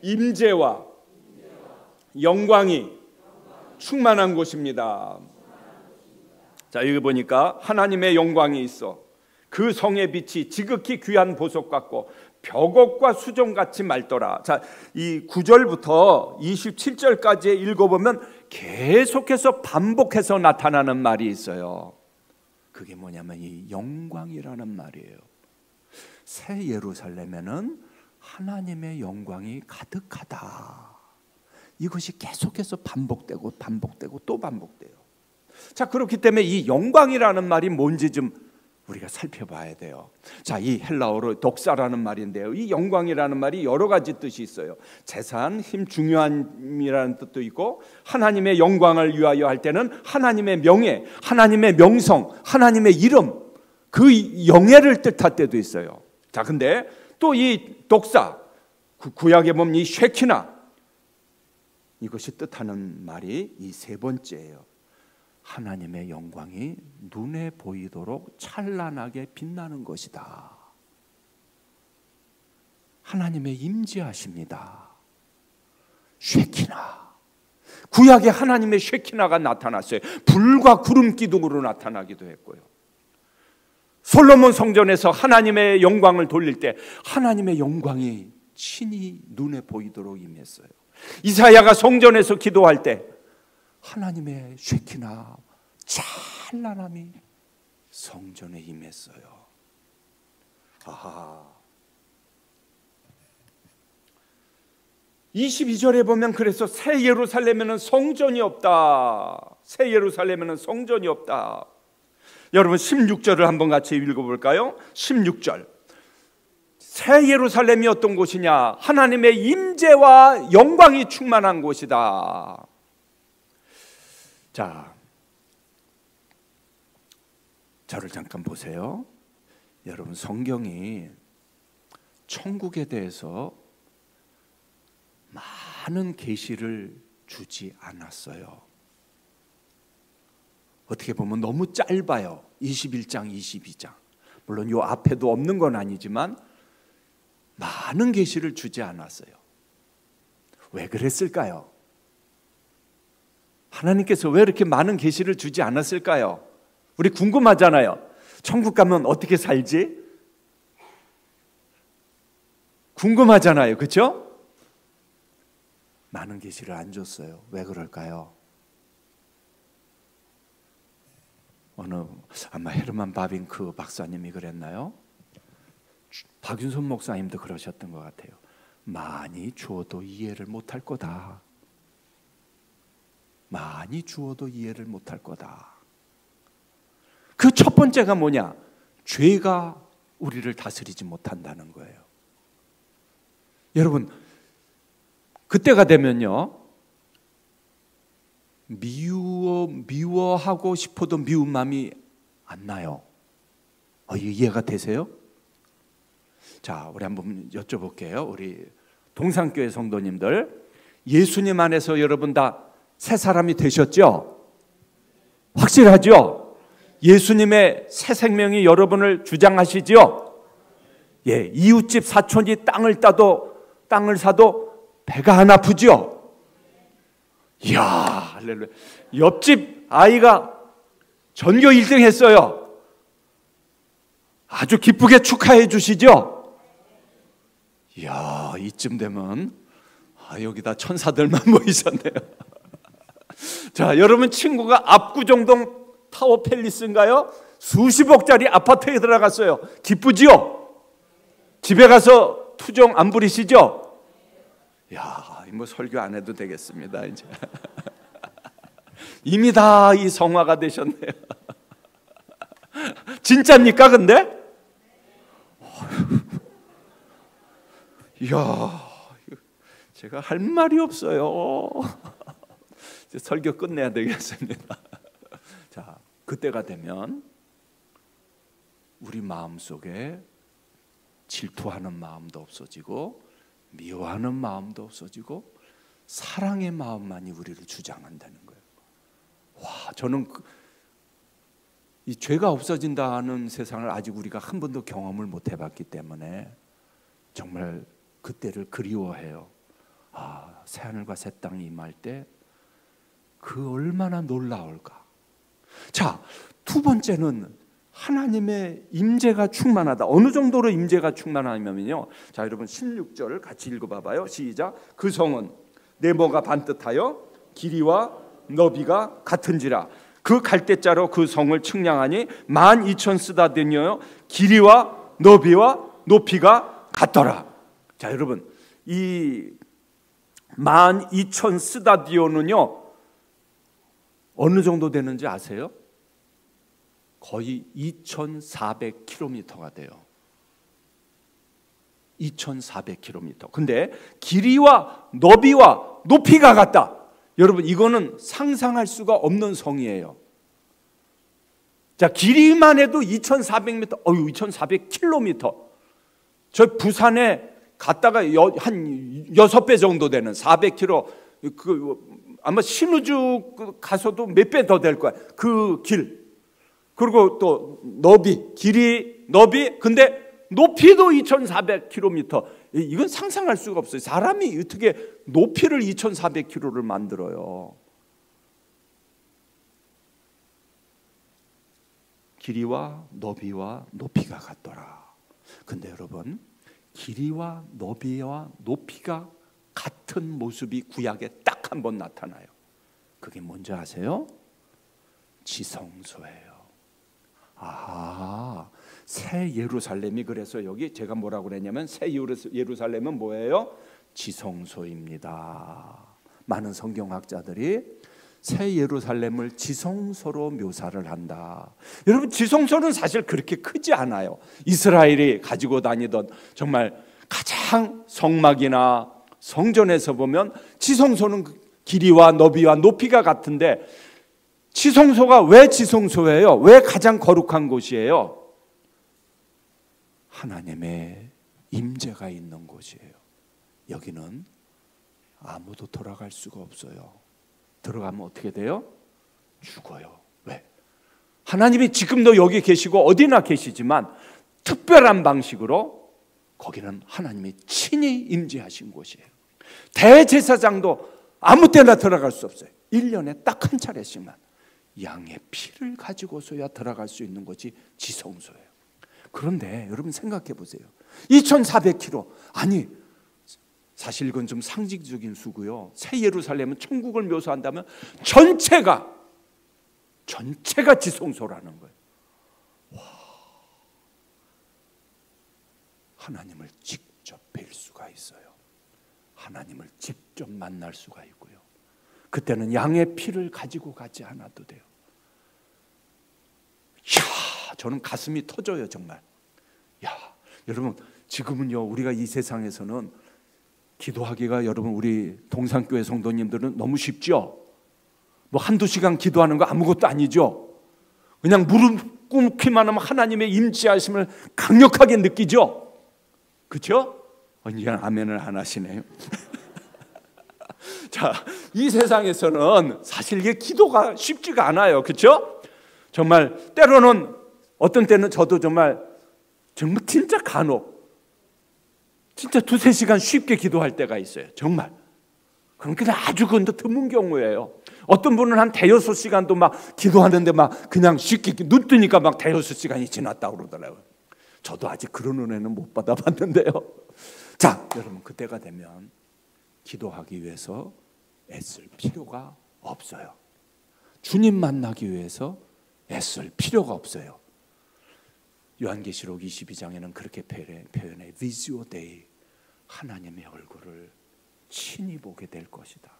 A: 임재와 영광이 충만한 곳입니다. 자, 여기 보니까 하나님의 영광이 있어. 그 성의 빛이 지극히 귀한 보석 같고 벽옥과 수정같이 맑더라. 자, 이 9절부터 27절까지 읽어보면 계속해서 반복해서 나타나는 말이 있어요. 그게 뭐냐면 이 영광이라는 말이에요. 새 예루살렘에는 하나님의 영광이 가득하다. 이것이 계속해서 반복되고 또 반복돼요. 자, 그렇기 때문에 이 영광이라는 말이 뭔지 좀 우리가 살펴봐야 돼요. 자, 이 헬라어로 독사라는 말인데요, 이 영광이라는 말이 여러 가지 뜻이 있어요. 재산, 힘, 중요함이라는 뜻도 있고, 하나님의 영광을 위하여 할 때는 하나님의 명예, 하나님의 명성, 하나님의 이름, 그 영예를 뜻할 때도 있어요. 자, 근데 또 이 독사, 구약에 보면 이 쉐키나, 이것이 뜻하는 말이 이 세 번째예요. 하나님의 영광이 눈에 보이도록 찬란하게 빛나는 것이다. 하나님의 임재하십니다. 쉐키나. 구약에 하나님의 쉐키나가 나타났어요. 불과 구름 기둥으로 나타나기도 했고요. 솔로몬 성전에서 하나님의 영광을 돌릴 때 하나님의 영광이 친히 눈에 보이도록 임했어요. 이사야가 성전에서 기도할 때 하나님의 쉐키나 찬란함이 성전에 임했어요. 아하. 22절에 보면 그래서 새 예루살렘에는 성전이 없다. 새 예루살렘에는 성전이 없다. 여러분 16절을 한번 같이 읽어볼까요? 16절. 새 예루살렘이 어떤 곳이냐? 하나님의 임재와 영광이 충만한 곳이다. 자, 저를 잠깐 보세요. 여러분 성경이 천국에 대해서 많은 계시를 주지 않았어요. 어떻게 보면 너무 짧아요. 21장, 22장. 물론 요 앞에도 없는 건 아니지만 많은 계시를 주지 않았어요. 왜 그랬을까요? 하나님께서 왜 이렇게 많은 계시를 주지 않았을까요? 우리 궁금하잖아요. 천국 가면 어떻게 살지? 궁금하잖아요. 그렇죠? 많은 계시를 안 줬어요. 왜 그럴까요? 아마 헤르만 바빙크 박사님이 그랬나요? 박윤선 목사님도 그러셨던 것 같아요. 많이 주어도 이해를 못할 거다. 많이 주어도 이해를 못할 거다. 그 첫 번째가 뭐냐? 죄가 우리를 다스리지 못한다는 거예요. 여러분 그때가 되면요, 미워하고 싶어도 미운 마음이 안 나요. 이해가 되세요? 자, 우리 한번 여쭤볼게요. 우리 동산교회 성도님들, 예수님 안에서 여러분 다 새 사람이 되셨죠? 확실하죠? 예수님의 새 생명이 여러분을 주장하시죠? 예, 이웃집 사촌이 땅을 사도 배가 안 아프죠? 이야, 할렐루야. 옆집 아이가 전교 1등 했어요. 아주 기쁘게 축하해 주시죠? 이야, 이쯤 되면 여기다 천사들만 모이셨네요. 자, 여러분 친구가 압구정동 타워 팰리스인가요? 수십억짜리 아파트에 들어갔어요. 기쁘지요? 집에 가서 투정 안 부리시죠? 야, 뭐 설교 안 해도 되겠습니다. 이제 이미 다 이 성화가 되셨네요. 진짜입니까? 근데? 이야, 제가 할 말이 없어요. 이제 설교 끝내야 되겠습니다. 자, 그때가 되면 우리 마음속에 질투하는 마음도 없어지고 미워하는 마음도 없어지고 사랑의 마음만이 우리를 주장한다는 거예요. 와, 저는 이 죄가 없어진다는 세상을 아직 우리가 한 번도 경험을 못 해봤기 때문에 정말 그때를 그리워해요. 새하늘과 새 땅이 임할 때 그 얼마나 놀라울까. 자, 두 번째는 하나님의 임재가 충만하다. 어느 정도로 임재가 충만하냐면요, 자, 여러분 16절 같이 읽어봐봐요. 시작. 그 성은 네모가 반듯하여 길이와 너비가 같은지라. 그 갈대자로 그 성을 측량하니 12,000 스다디오요 길이와 너비와 높이가 같더라. 자, 여러분 이 12,000 스다디오는요 어느 정도 되는지 아세요? 거의 2,400km가 돼요. 2,400km. 근데 길이와 너비와 높이가 같다. 여러분 이거는 상상할 수가 없는 성이에요. 자, 길이만 해도 2,400m, 2,400km. 저 부산에 갔다가 한 6배 정도 되는 400km, 아마 신우주 가서도 몇 배 더 될 거야. 그 길. 그리고 또 길이, 근데 높이도 2,400km. 이건 상상할 수가 없어요. 사람이 어떻게 높이를 2,400km를 만들어요? 길이와 너비와 높이가 같더라. 근데 여러분, 길이와 너비와 높이가 같은 모습이 구약에 딱 한 번 나타나요. 그게 뭔지 아세요? 지성소예요. 새 예루살렘이, 그래서 여기 제가 뭐라고 그랬냐면 새 예루살렘은 뭐예요? 지성소입니다. 많은 성경학자들이 새 예루살렘을 지성소로 묘사를 한다. 여러분, 지성소는 사실 그렇게 크지 않아요. 이스라엘이 가지고 다니던 정말 가장 성막이나 성전에서 보면 지성소는 길이와 너비와 높이가 같은데, 지성소가 왜 지성소예요? 왜 가장 거룩한 곳이에요? 하나님의 임재가 있는 곳이에요. 여기는 아무도 돌아갈 수가 없어요. 들어가면 어떻게 돼요? 죽어요. 왜? 하나님이 지금도 여기 계시고 어디나 계시지만 특별한 방식으로 거기는 하나님이 친히 임재하신 곳이에요. 대제사장도 아무 때나 들어갈 수 없어요. 1년에 딱 한 차례씩만 양의 피를 가지고서야 들어갈 수 있는 곳이 지성소예요. 그런데 여러분 생각해 보세요. 2,400km, 아니 사실 이건 좀 상징적인 수고요. 새 예루살렘은 천국을 묘사한다면 전체가 지성소라는 거예요. 와, 하나님을 직접 뵐 수가 있어요. 하나님을 직접 만날 수가 있고요. 그때는 양의 피를 가지고 가지 않아도 돼요. 이야, 저는 가슴이 터져요, 정말. 야, 여러분, 지금은요, 우리가 이 세상에서는 기도하기가, 여러분, 우리 동산교회 성도님들은 너무 쉽죠? 뭐 한두 시간 기도하는 거 아무것도 아니죠? 그냥 무릎 꿇기만 하면 하나님의 임재하심을 강력하게 느끼죠? 그렇죠? 그냥 아멘을 안 하시네요. 자, 이 세상에서는 사실 이게 기도가 쉽지가 않아요. 그렇죠? 정말 때로는, 어떤 때는 저도 정말 진짜 간혹 진짜 2-3시간 쉽게 기도할 때가 있어요. 정말. 그럼 그냥 아주 드문 경우예요. 어떤 분은 한 5-6시간도 막 기도하는데 막 그냥 쉽게 눈 뜨니까 막 5-6시간이 지났다고 그러더라고요. 저도 아직 그런 은혜는 못 받아봤는데요. 자, 여러분, 그때가 되면 기도하기 위해서 애쓸 필요가 없어요. 주님 만나기 위해서 애쓸 필요가 없어요. 요한계시록 22장에는 그렇게 표현해. 비지오 데이, 하나님의 얼굴을 친히 보게 될 것이다.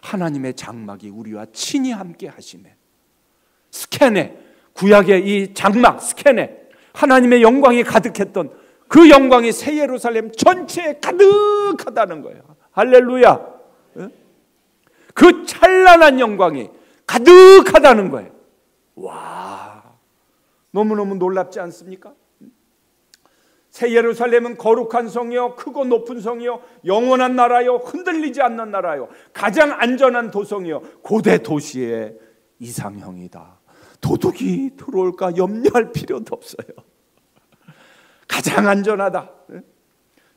A: 하나님의 장막이 우리와 친히 함께 하시네. 스캔에, 구약의 이 장막 스캔에 하나님의 영광이 가득했던 그 영광이 새 예루살렘 전체에 가득하다는 거예요. 할렐루야. 그 찬란한 영광이 가득하다는 거예요. 와, 너무너무 놀랍지 않습니까? 새 예루살렘은 거룩한 성이요, 크고 높은 성이요, 영원한 나라요, 흔들리지 않는 나라요, 가장 안전한 도성이요, 고대 도시의 이상형이다. 도둑이 들어올까 염려할 필요도 없어요. 가장 안전하다.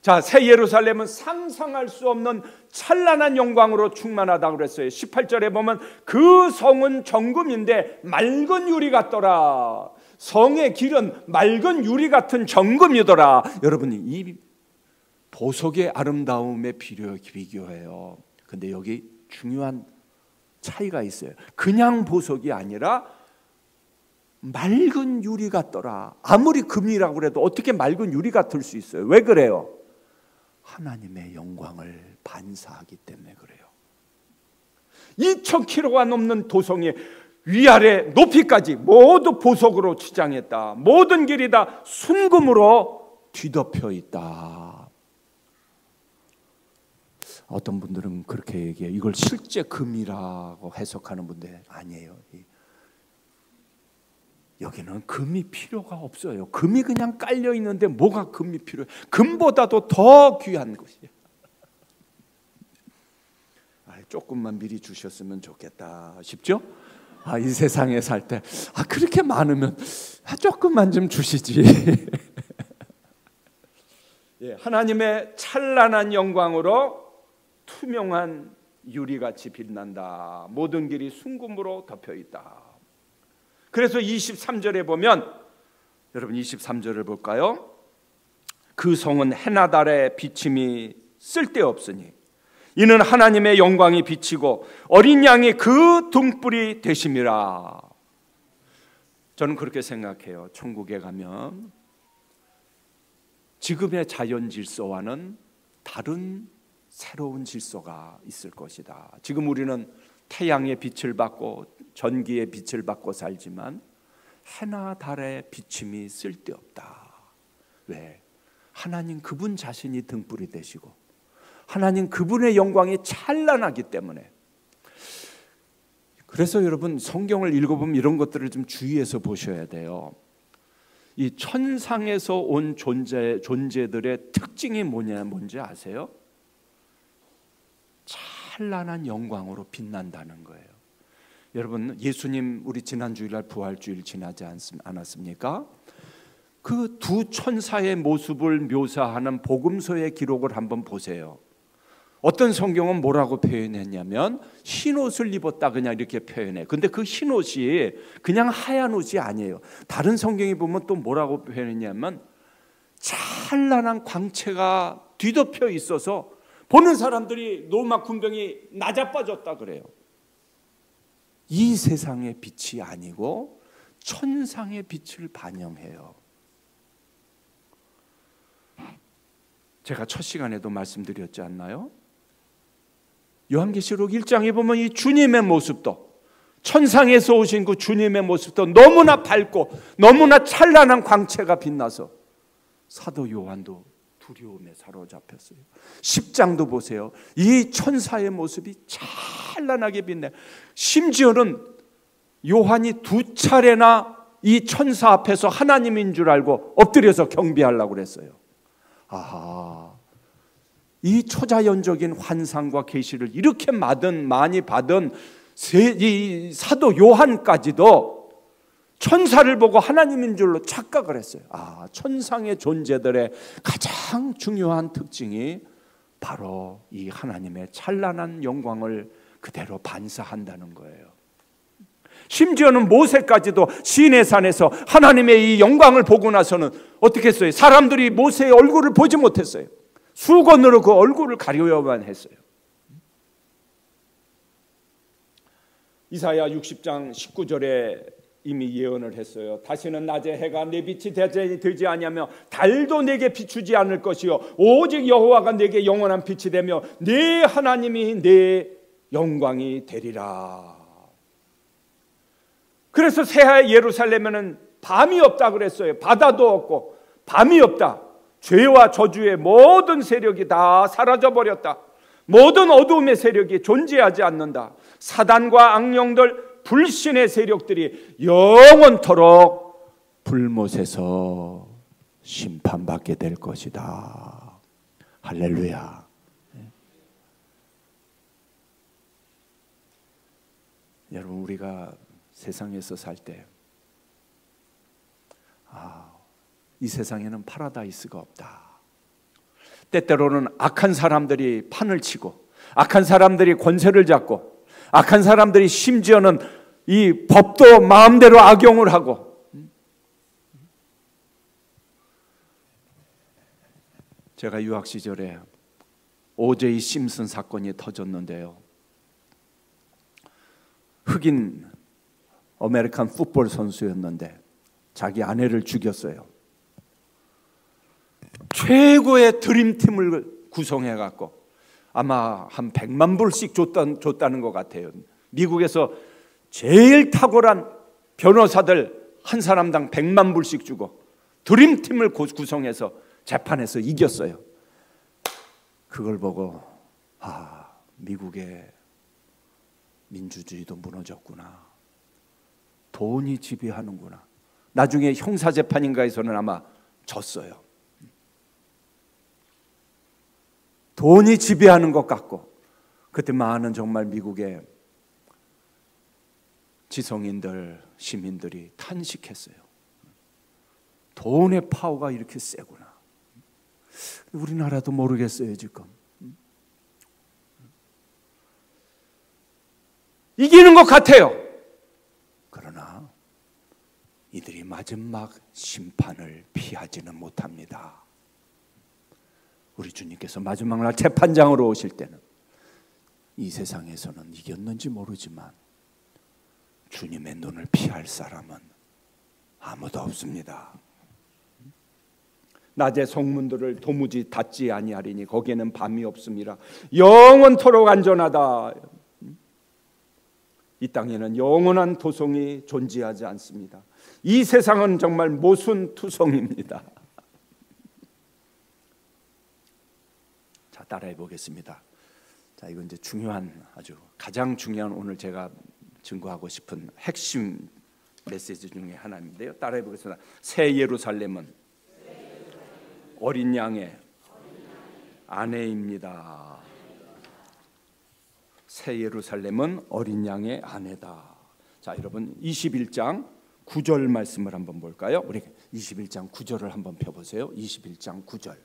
A: 자, 새 예루살렘은 상상할 수 없는 찬란한 영광으로 충만하다고 그랬어요. 18절에 보면 그 성은 정금인데 맑은 유리 같더라. 성의 길은 맑은 유리 같은 정금이더라. 여러분이 이 보석의 아름다움에 비교해요. 근데 여기 중요한 차이가 있어요. 그냥 보석이 아니라 맑은 유리 같더라. 아무리 금이라고 해도 어떻게 맑은 유리 같을 수 있어요? 왜 그래요? 하나님의 영광을 반사하기 때문에 그래요. 2,000km가 넘는 도성이 위아래 높이까지 모두 보석으로 치장했다. 모든 길이 다 순금으로 뒤덮여 있다. 어떤 분들은 그렇게 얘기해요. 이걸 실제 금이라고 해석하는 분들 아니에요. 여기는 금이 필요가 없어요. 금이 그냥 깔려 있는데 뭐가 금이 필요해? 금보다도 더 귀한 것이에요. 조금만 미리 주셨으면 좋겠다 싶죠? 이 세상에 살 때 그렇게 많으면 조금만 좀 주시지. 예, 하나님의 찬란한 영광으로 투명한 유리같이 빛난다. 모든 길이 순금으로 덮여 있다. 그래서 23절에 보면, 여러분 23절을 볼까요? 그 성은 해나 달의 비침이 쓸데없으니 이는 하나님의 영광이 비치고 어린 양이 그 등불이 되심이라. 저는 그렇게 생각해요. 천국에 가면 지금의 자연 질서와는 다른 새로운 질서가 있을 것이다. 지금 우리는 태양의 빛을 받고 전기의 빛을 받고 살지만 해나 달의 비침이 쓸데없다. 왜? 하나님 그분 자신이 등불이 되시고 하나님 그분의 영광이 찬란하기 때문에. 그래서 여러분 성경을 읽어보면 이런 것들을 좀 주의해서 보셔야 돼요. 이 천상에서 온 존재들의 특징이 뭔지 아세요? 찬란한 영광으로 빛난다는 거예요. 여러분 예수님 우리 지난 주일날 부활주일 지나지 않았습니까? 그 두 천사의 모습을 묘사하는 복음서의 기록을 한번 보세요. 어떤 성경은 뭐라고 표현했냐면 흰 옷을 입었다 그냥 이렇게 표현해. 근데 그 흰 옷이 그냥 하얀 옷이 아니에요. 다른 성경에 보면 또 뭐라고 표현했냐면 찬란한 광채가 뒤덮여 있어서 보는 사람들이 로마 군병이 나자빠졌다 그래요. 이 세상의 빛이 아니고 천상의 빛을 반영해요. 제가 첫 시간에도 말씀드렸지 않나요? 요한계시록 1장에 보면 이 주님의 모습도, 천상에서 오신 그 주님의 모습도 너무나 밝고 너무나 찬란한 광채가 빛나서 사도 요한도 두려움에 사로잡혔어요. 10장도 보세요. 이 천사의 모습이 찬란하게 빛내. 심지어는 요한이 2차례나 이 천사 앞에서 하나님인 줄 알고 엎드려서 경배하려고 그랬어요. 이 초자연적인 환상과 계시를 이렇게 많이 받은 이 사도 요한까지도 천사를 보고 하나님인 줄로 착각을 했어요. 천상의 존재들의 가장 중요한 특징이 바로 이 하나님의 찬란한 영광을 그대로 반사한다는 거예요. 심지어는 모세까지도 시내산에서 하나님의 이 영광을 보고 나서는 어떻게 했어요? 사람들이 모세의 얼굴을 보지 못했어요. 수건으로 그 얼굴을 가려야만 했어요. 이사야 60장 19절에 이미 예언을 했어요. 다시는 낮에 해가 내 빛이 되지 아니하며 달도 내게 비추지 않을 것이요 오직 여호와가 내게 영원한 빛이 되며 내 하나님이 내 영광이 되리라. 그래서 새하의 예루살렘에는 밤이 없다 그랬어요. 바다도 없고 밤이 없다. 죄와 저주의 모든 세력이 다 사라져버렸다. 모든 어두움의 세력이 존재하지 않는다. 사단과 악령들, 불신의 세력들이 영원토록 불못에서 심판받게 될 것이다. 할렐루야. 여러분 우리가 세상에서 살 때 이 세상에는 파라다이스가 없다. 때때로는 악한 사람들이 판을 치고 악한 사람들이 권세를 잡고 악한 사람들이 심지어는 이 법도 마음대로 악용을 하고. 제가 유학 시절에 O.J. 심슨 사건이 터졌는데요. 흑인 아메리칸 풋볼 선수였는데 자기 아내를 죽였어요. 최고의 드림팀을 구성해갖고 아마 한 100만 불씩 줬다는 것 같아요. 미국에서 제일 탁월한 변호사들 한 사람당 100만 불씩 주고 드림팀을 구성해서 재판에서 이겼어요. 그걸 보고 미국의 민주주의도 무너졌구나. 돈이 지배하는구나. 나중에 형사재판인가에서는 아마 졌어요. 돈이 지배하는 것 같고, 그때 많은 정말 미국의 지성인들, 시민들이 탄식했어요. 돈의 파워가 이렇게 세구나. 우리나라도 모르겠어요 지금. 이기는 것 같아요. 그러나 이들이 마지막 심판을 피하지는 못합니다. 우리 주님께서 마지막 날 재판장으로 오실 때는 이 세상에서는 이겼는지 모르지만 주님의 눈을 피할 사람은 아무도 없습니다. 낮에 성문들을 도무지 닫지 아니하리니 거기에는 밤이 없음이라. 영원토록 안전하다. 이 땅에는 영원한 도성이 존재하지 않습니다. 이 세상은 정말 모순투성입니다. 자, 따라해 보겠습니다. 자, 이건 이제 중요한, 아주 가장 중요한, 오늘 제가 증거하고 싶은 핵심 메시지 중에 하나인데요. 따라해 보겠습니다. 새 예루살렘은 어린 양의 아내입니다. 새 예루살렘은 어린 양의 아내다. 자, 여러분 21장 9절 말씀을 한번 볼까요? 우리 21장 9절을 한번 펴보세요. 21장 9절,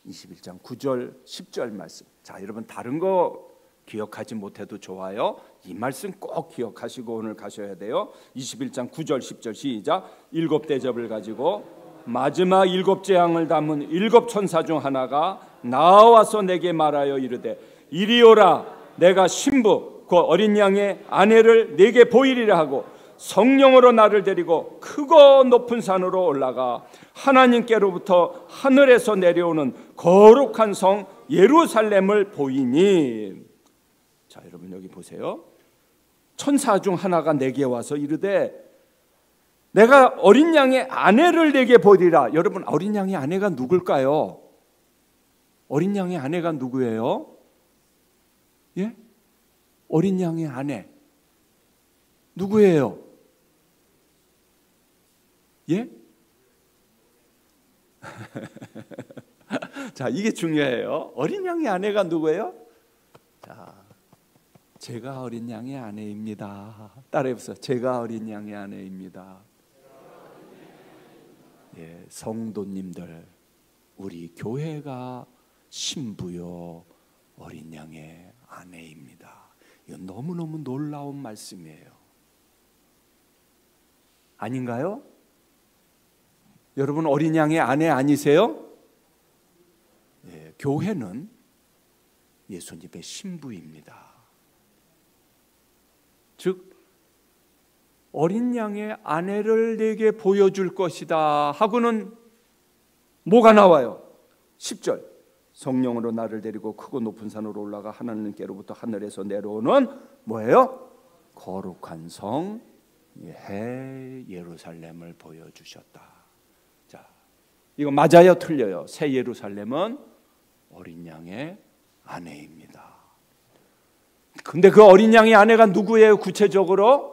A: 21장 9절 10절 말씀. 자, 여러분 다른 거 기억하지 못해도 좋아요. 이 말씀 꼭 기억하시고 오늘 가셔야 돼요. 21장 9절 10절 시작. 일곱 대접을 가지고 마지막 일곱 재앙을 담은 일곱 천사 중 하나가 나와서 내게 말하여 이르되 이리 오라. 내가 신부 그 어린 양의 아내를 내게 보이리라 하고 성령으로 나를 데리고 크고 높은 산으로 올라가 하나님께로부터 하늘에서 내려오는 거룩한 성 예루살렘을 보이니. 자, 여러분 여기 보세요. 천사 중 하나가 내게 와서 이르되 내가 어린 양의 아내를 내게 보리라. 여러분 어린 양의 아내가 누굴까요? 어린 양의 아내가 누구예요? 예? 어린 양의 아내 누구예요? 예? 자, 이게 중요해요. 어린 양의 아내가 누구예요? 자, 제가 어린 양의 아내입니다. 따라해보세요. 제가 어린 양의 아내입니다. 예, 성도님들, 우리 교회가 신부요 어린 양의 아내입니다. 이건 너무너무 놀라운 말씀이에요. 아닌가요? 여러분 어린 양의 아내 아니세요? 예, 교회는 예수님의 신부입니다. 즉 어린 양의 아내를 내게 보여줄 것이다 하고는 뭐가 나와요? 10절 성령으로 나를 데리고 크고 높은 산으로 올라가 하나님께로부터 하늘에서 내려오는 뭐예요? 거룩한 성 예루살렘을 보여주셨다. 자, 이거 맞아요? 틀려요? 새 예루살렘은 어린 양의 아내입니다. 근데 그 어린 양의 아내가 누구예요? 구체적으로?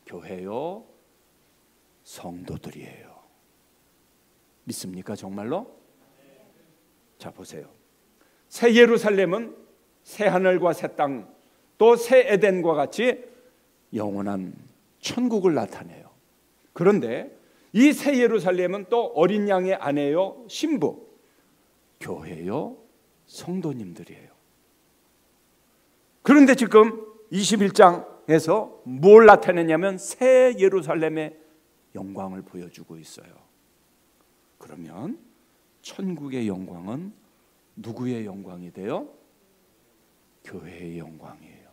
A: 교회요, 성도들이에요. 믿습니까 정말로? 자, 보세요. 새 예루살렘은 새 하늘과 새 땅, 또 새 에덴과 같이 영원한 천국을 나타내요. 그런데 이 새 예루살렘은 또 어린 양의 아내요, 신부, 교회요, 성도님들이에요. 그런데 지금 21장에서 뭘 나타내냐면 새 예루살렘의 영광을 보여주고 있어요. 그러면 천국의 영광은 누구의 영광이 돼요? 교회의 영광이에요.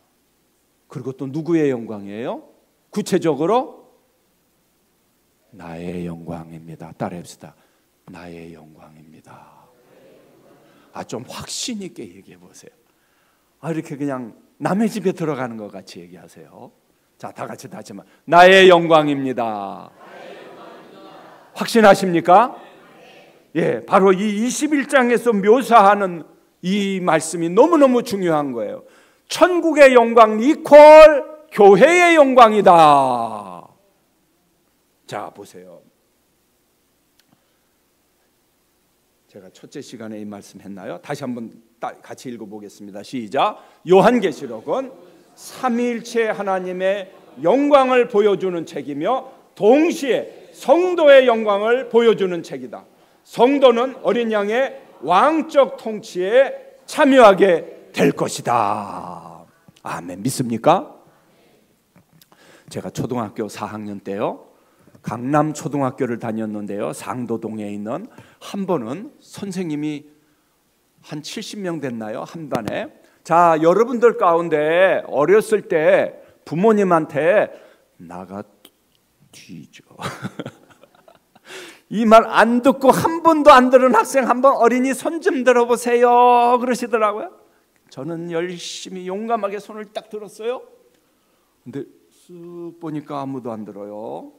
A: 그리고 또 누구의 영광이에요? 구체적으로 나의 영광입니다. 따라합시다. 나의 영광입니다. 좀 확신 있게 얘기해 보세요. 이렇게 그냥 남의 집에 들어가는 것 같이 얘기하세요. 자, 다 같이 다시 한번. 나의 영광입니다. 확신하십니까? 예, 바로 이 21장에서 묘사하는 이 말씀이 너무너무 중요한 거예요. 천국의 영광 이퀄 교회의 영광이다. 자, 보세요. 제가 첫째 시간에 이 말씀 했나요? 다시 한번 같이 읽어보겠습니다. 시작. 요한계시록은 삼위일체 하나님의 영광을 보여주는 책이며 동시에 성도의 영광을 보여주는 책이다. 성도는 어린 양의 왕적 통치에 참여하게 될 것이다. 아멘. 믿습니까? 제가 초등학교 4학년 때요, 강남 초등학교를 다녔는데요, 상도동에 있는 한 번은 선생님이 한 70명 됐나요? 한 반에. 자, 여러분들 가운데 어렸을 때 부모님한테 나가 뒤져 이 말 안 듣고 한 번도 안 들은 학생 한 번 어린이 손 좀 들어보세요 그러시더라고요. 저는 열심히 용감하게 손을 딱 들었어요. 근데 쓱 보니까 아무도 안 들어요.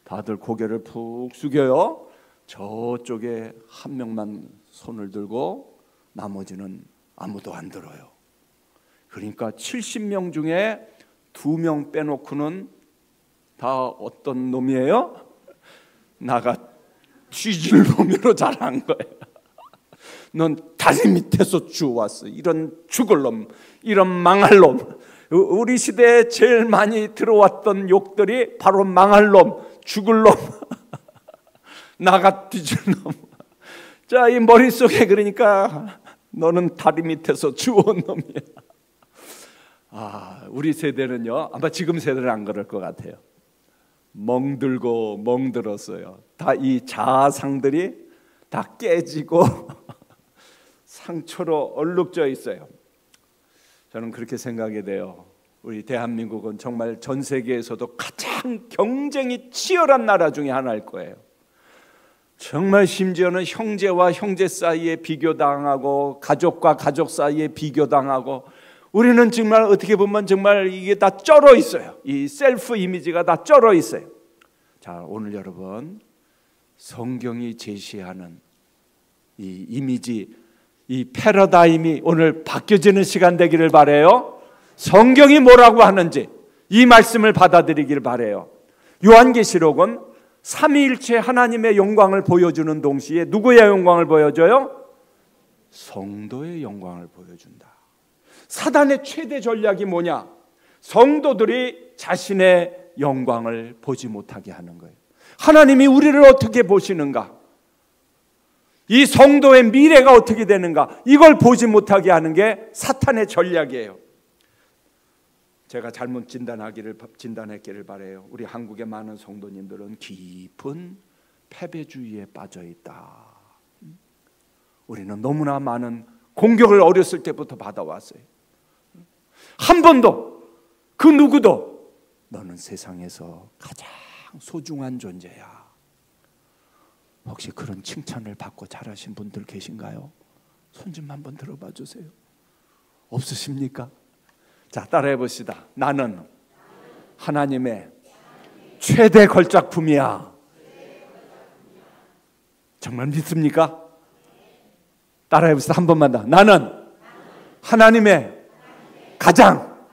A: 다들 고개를 푹 숙여요. 저쪽에 한 명만 손을 들고 나머지는 아무도 안 들어요. 그러니까 70명 중에 2명 빼놓고는 다 어떤 놈이에요? 나가 쥐질 놈으로 자란 거예요. 넌 다리 밑에서 주워왔어. 이런 죽을 놈, 이런 망할 놈. 우리 시대에 제일 많이 들어왔던 욕들이 바로 망할 놈, 죽을 놈, 나가 뒤질 놈. 자, 이 머릿속에 그러니까 너는 다리 밑에서 주워온 놈이야. 아, 우리 세대는요, 아마 지금 세대는 안 그럴 것 같아요. 멍들고 멍들었어요. 다 이 자아상들이 다 깨지고 상처로 얼룩져 있어요. 저는 그렇게 생각이 돼요. 우리 대한민국은 정말 전 세계에서도 가장 경쟁이 치열한 나라 중에 하나일 거예요. 정말 심지어는 형제와 형제 사이에 비교당하고 가족과 가족 사이에 비교당하고, 우리는 정말 어떻게 보면 정말 이게 다 쩔어 있어요. 이 셀프 이미지가 다 쩔어 있어요. 자, 오늘 여러분, 성경이 제시하는 이 이미지, 이 패러다임이 오늘 바뀌어지는 시간 되기를 바라요. 성경이 뭐라고 하는지 이 말씀을 받아들이기를 바라요. 요한계시록은 삼위일체 하나님의 영광을 보여주는 동시에 누구의 영광을 보여줘요? 성도의 영광을 보여준다. 사단의 최대 전략이 뭐냐? 성도들이 자신의 영광을 보지 못하게 하는 거예요. 하나님이 우리를 어떻게 보시는가? 이 성도의 미래가 어떻게 되는가? 이걸 보지 못하게 하는 게 사탄의 전략이에요. 제가 잘못 진단했기를 바라요. 우리 한국의 많은 성도님들은 깊은 패배주의에 빠져 있다. 우리는 너무나 많은 공격을 어렸을 때부터 받아왔어요. 한 번도 그 누구도 너는 세상에서 가장 소중한 존재야. 혹시 그런 칭찬을 받고 자라신 분들 계신가요? 손 좀 한번 들어봐 주세요. 없으십니까? 자, 따라해 봅시다. 나는 하나님의 최대 걸작품이야. 정말 믿습니까? 따라해 봅시다. 한 번만 더. 나는 하나님의 가장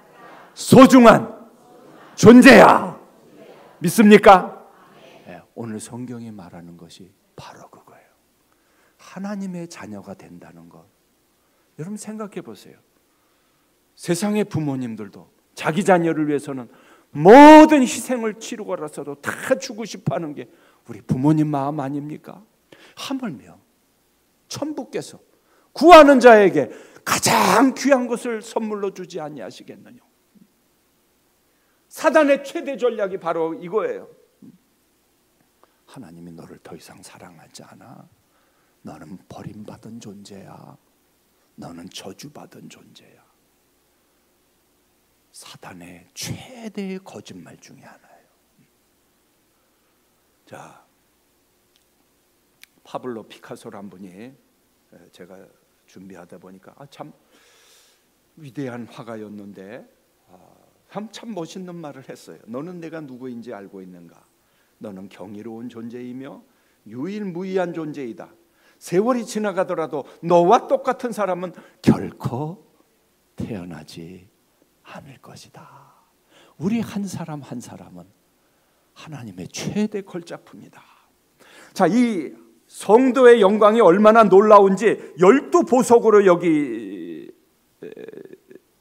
A: 소중한 존재야. 믿습니까? 네, 오늘 성경이 말하는 것이 바로 그거예요. 하나님의 자녀가 된다는 것. 여러분 생각해 보세요. 세상의 부모님들도 자기 자녀를 위해서는 모든 희생을 치르고라서도 다 주고 싶어하는 게 우리 부모님 마음 아닙니까? 하물며 천부께서 구하는 자에게 가장 귀한 것을 선물로 주지 아니하시겠느냐. 사단의 최대 전략이 바로 이거예요. 하나님이 너를 더 이상 사랑하지 않아. 너는 버림받은 존재야. 너는 저주받은 존재야. 사단의 최대의 거짓말 중에 하나예요. 자, 파블로 피카소란 분이 제가 준비하다 보니까 참 위대한 화가였는데 참 멋있는 말을 했어요. 너는 내가 누구인지 알고 있는가? 너는 경이로운 존재이며 유일무이한 존재이다. 세월이 지나가더라도 너와 똑같은 사람은 결코 태어나지 않을 것이다. 우리 한 사람 한 사람은 하나님의 최대 걸작품이다. 자, 이 성도의 영광이 얼마나 놀라운지 12보석으로 여기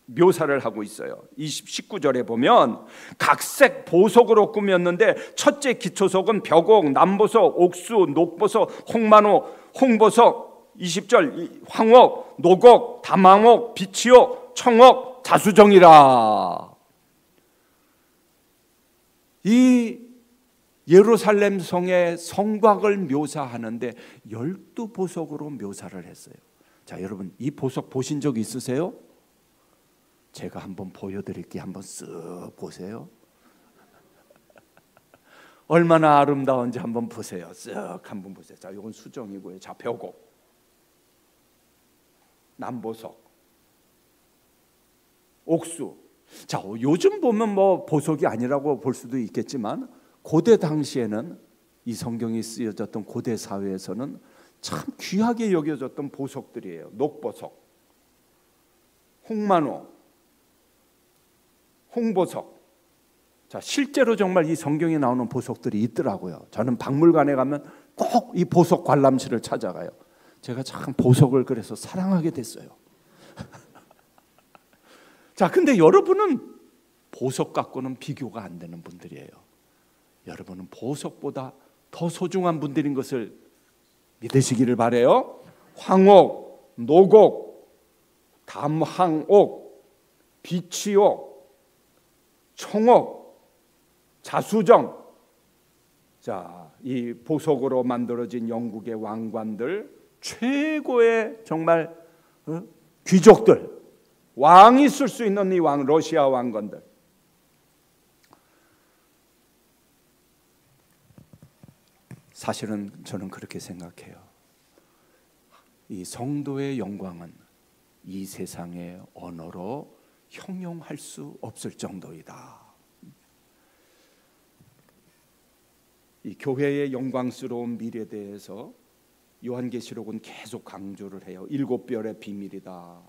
A: 묘사를 하고 있어요. 19절에 보면 각색 보석으로 꾸몄는데 첫째 기초석은 벽옥, 남보석, 옥수, 녹보석, 홍만호, 홍보석. 20절 황옥, 녹옥, 담황옥, 비치옥, 청옥, 자수정이라. 이 예루살렘 성의 성곽을 묘사하는데 12보석으로 묘사를 했어요. 자, 여러분 이 보석 보신 적 있으세요? 제가 한번 보여드릴게요. 한번 쓱 보세요. 얼마나 아름다운지 한번 보세요. 쓱 한번 보세요. 자, 이건 수정이고요. 자, 벽옥, 남보석, 옥수. 자, 요즘 보면 뭐 보석이 아니라고 볼 수도 있겠지만 고대 당시에는 이 성경이 쓰여졌던 고대 사회에서는 참 귀하게 여겨졌던 보석들이에요. 녹보석, 홍만호, 홍보석. 자, 실제로 정말 이 성경에 나오는 보석들이 있더라고요. 저는 박물관에 가면 꼭 이 보석 관람실을 찾아가요. 제가 참 보석을 그래서 사랑하게 됐어요. 자, 근데 여러분은 보석 갖고는 비교가 안 되는 분들이에요. 여러분은 보석보다 더 소중한 분들인 것을 믿으시기를 바라요. 황옥, 녹옥, 담황옥, 비치옥, 청옥, 자수정. 자, 이 보석으로 만들어진 영국의 왕관들, 최고의 정말 귀족들, 왕이 쓸 수 있는 이 러시아 왕관들. 사실은 저는 그렇게 생각해요. 이 성도의 영광은 이 세상의 언어로 형용할 수 없을 정도이다. 이 교회의 영광스러운 미래에 대해서 요한계시록은 계속 강조를 해요. 7별의 비밀이다.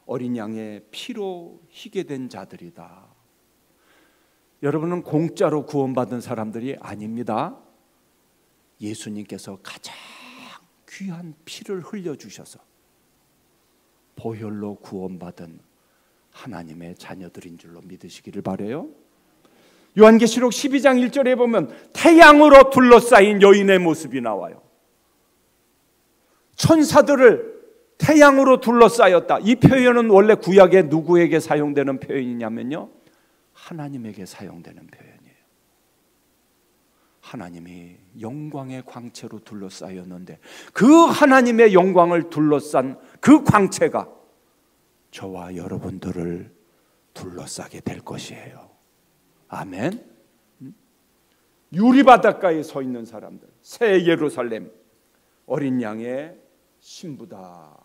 A: 어린 양의 피로 희게 된 자들이다. 여러분은 공짜로 구원받은 사람들이 아닙니다. 예수님께서 가장 귀한 피를 흘려주셔서 보혈로 구원받은 하나님의 자녀들인 줄로 믿으시기를 바라요. 요한계시록 12장 1절에 보면 태양으로 둘러싸인 여인의 모습이 나와요. 천사들을 태양으로 둘러싸였다. 이 표현은 원래 구약에 누구에게 사용되는 표현이냐면요, 하나님에게 사용되는 표현이에요. 하나님이 영광의 광채로 둘러싸였는데 그 하나님의 영광을 둘러싼 그 광채가 저와 여러분들을 둘러싸게 될 것이에요. 아멘. 유리바닷가에 서 있는 사람들, 새 예루살렘, 어린 양의 신부다.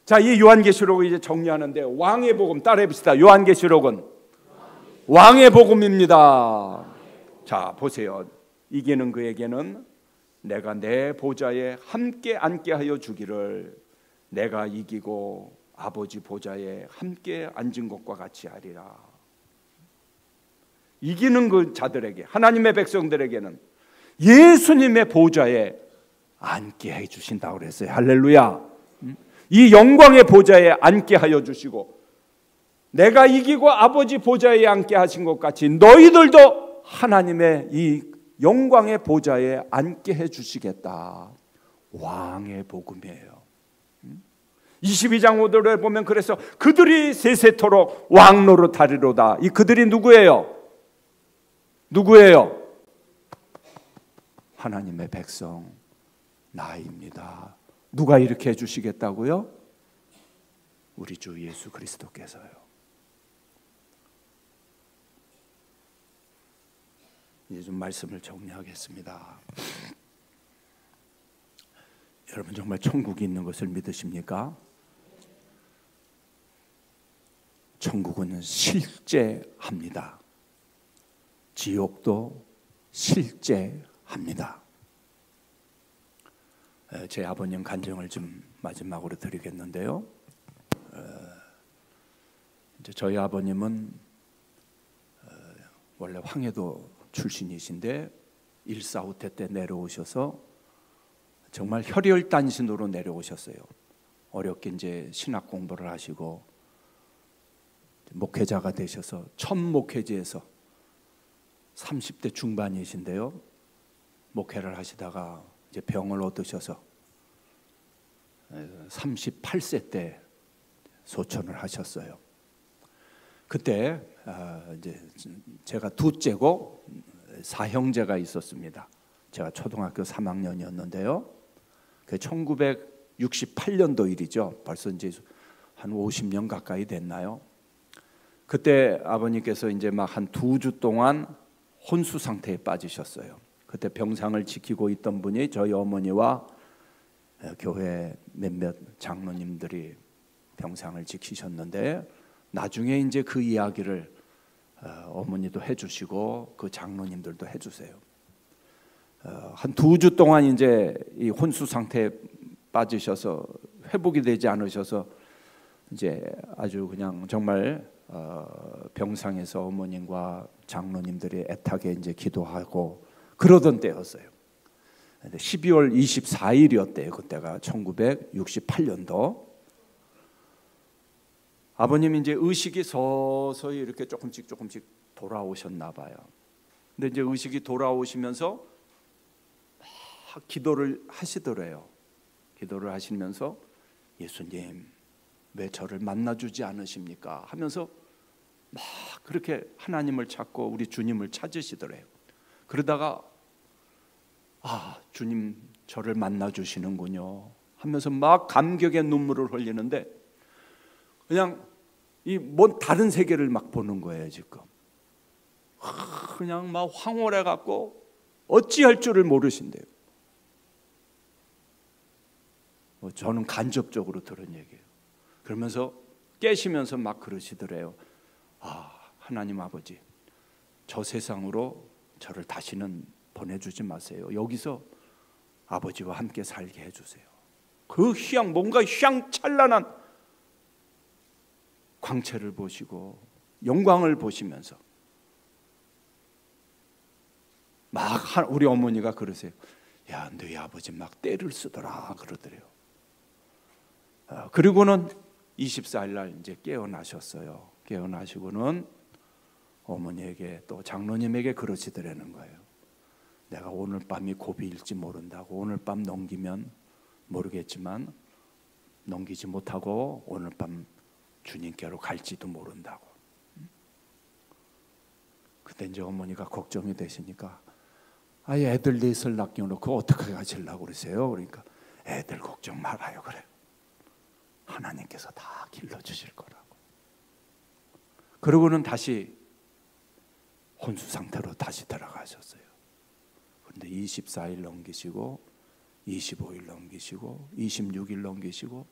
A: 자, 이 요한계시록을 이제 정리하는데 왕의 복음 따라해 봅시다. 요한계시록은 왕의 복음입니다. 자, 보세요. 이기는 그에게는 내가 내 보좌에 함께 앉게 하여 주기를, 내가 이기고 아버지 보좌에 함께 앉은 것과 같이 하리라. 이기는 그 자들에게, 하나님의 백성들에게는 예수님의 보좌에 앉게 해 주신다고 그랬어요. 할렐루야. 이 영광의 보좌에 앉게 하여 주시고, 내가 이기고 아버지 보좌에 앉게 하신 것 같이 너희들도 하나님의 이 영광의 보좌에 앉게 해 주시겠다. 왕의 복음이에요. 22장 5절에 보면 그래서 그들이 세세토록 왕 노릇하리로다. 이 그들이 누구예요? 누구예요? 하나님의 백성, 나입니다. 누가 이렇게 해주시겠다고요? 우리 주 예수 그리스도께서요. 이제 좀 말씀을 정리하겠습니다. 여러분 정말 천국이 있는 것을 믿으십니까? 천국은 실제합니다. 지옥도 실제합니다. 제 아버님 간증을 좀 마지막으로 드리겠는데요. 이제 저희 아버님은 원래 황해도 출신이신데 일사후퇴 때 내려오셔서 정말 혈혈단신으로 내려오셨어요. 어렵게 이제 신학 공부를 하시고 목회자가 되셔서 첫 목회지에서 30대 중반이신데요. 목회를 하시다가 이제 병을 얻으셔서 38세 때 소천을 하셨어요. 그때 이제 제가 둘째고 사형제가 있었습니다. 제가 초등학교 3학년이었는데요. 그 1968년도 일이죠. 벌써 이제 한 50년 가까이 됐나요? 그때 아버님께서 이제 막 한 2주 동안 혼수 상태에 빠지셨어요. 그때 병상을 지키고 있던 분이 저희 어머니와 교회 몇몇 장로님들이 병상을 지키셨는데 나중에 이제 그 이야기를 어머니도 해주시고 그 장로님들도 해주세요. 한 2주 동안 이제 이 혼수 상태에 빠지셔서 회복이 되지 않으셔서 이제 아주 그냥 정말 병상에서 어머님과 장로님들이 애타게 이제 기도하고 그러던 때였어요. 12월 24일이었대요. 그때가 1968년도. 아버님이 이제 의식이 서서히 이렇게 조금씩 돌아오셨나 봐요. 근데 이제 의식이 돌아오시면서 막 기도를 하시더래요. 기도를 하시면서 예수님 왜 저를 만나주지 않으십니까? 하면서 막 그렇게 하나님을 찾고 우리 주님을 찾으시더래요. 그러다가 주님 저를 만나주시는군요 하면서 막 감격의 눈물을 흘리는데 그냥 이 뭔 다른 세계를 막 보는 거예요. 지금 그냥 막 황홀해 갖고 어찌할 줄을 모르신대요. 저는 간접적으로 들은 얘기예요. 그러면서 깨시면서 막 그러시더래요. 하나님 아버지, 저 세상으로 저를 다시는 보내주지 마세요. 여기서 아버지와 함께 살게 해주세요. 그 뭔가 휘황찬란한 광채를 보시고 영광을 보시면서 막 우리 어머니가 그러세요. 야, 너희 아버지 막 때를 쓰더라 그러더래요. 그리고는 24일 날 이제 깨어나셨어요. 깨어나시고는 어머니에게 또 장로님에게 그러시더라는 거예요. 내가 오늘 밤이 고비일지 모른다고. 오늘 밤 넘기면 모르겠지만 넘기지 못하고 오늘 밤 주님께로 갈지도 모른다고. 그때 이제 어머니가 걱정이 되시니까 애들 넷을 낳겨놓고 어떻게 가지려고 그러세요? 그러니까 애들 걱정 말아요 그래요. 하나님께서 다 길러주실 거라고. 그러고는 다시 혼수 상태로 다시 들어가셨어요. 그런데 24일 넘기시고 25일 넘기시고 26일 넘기시고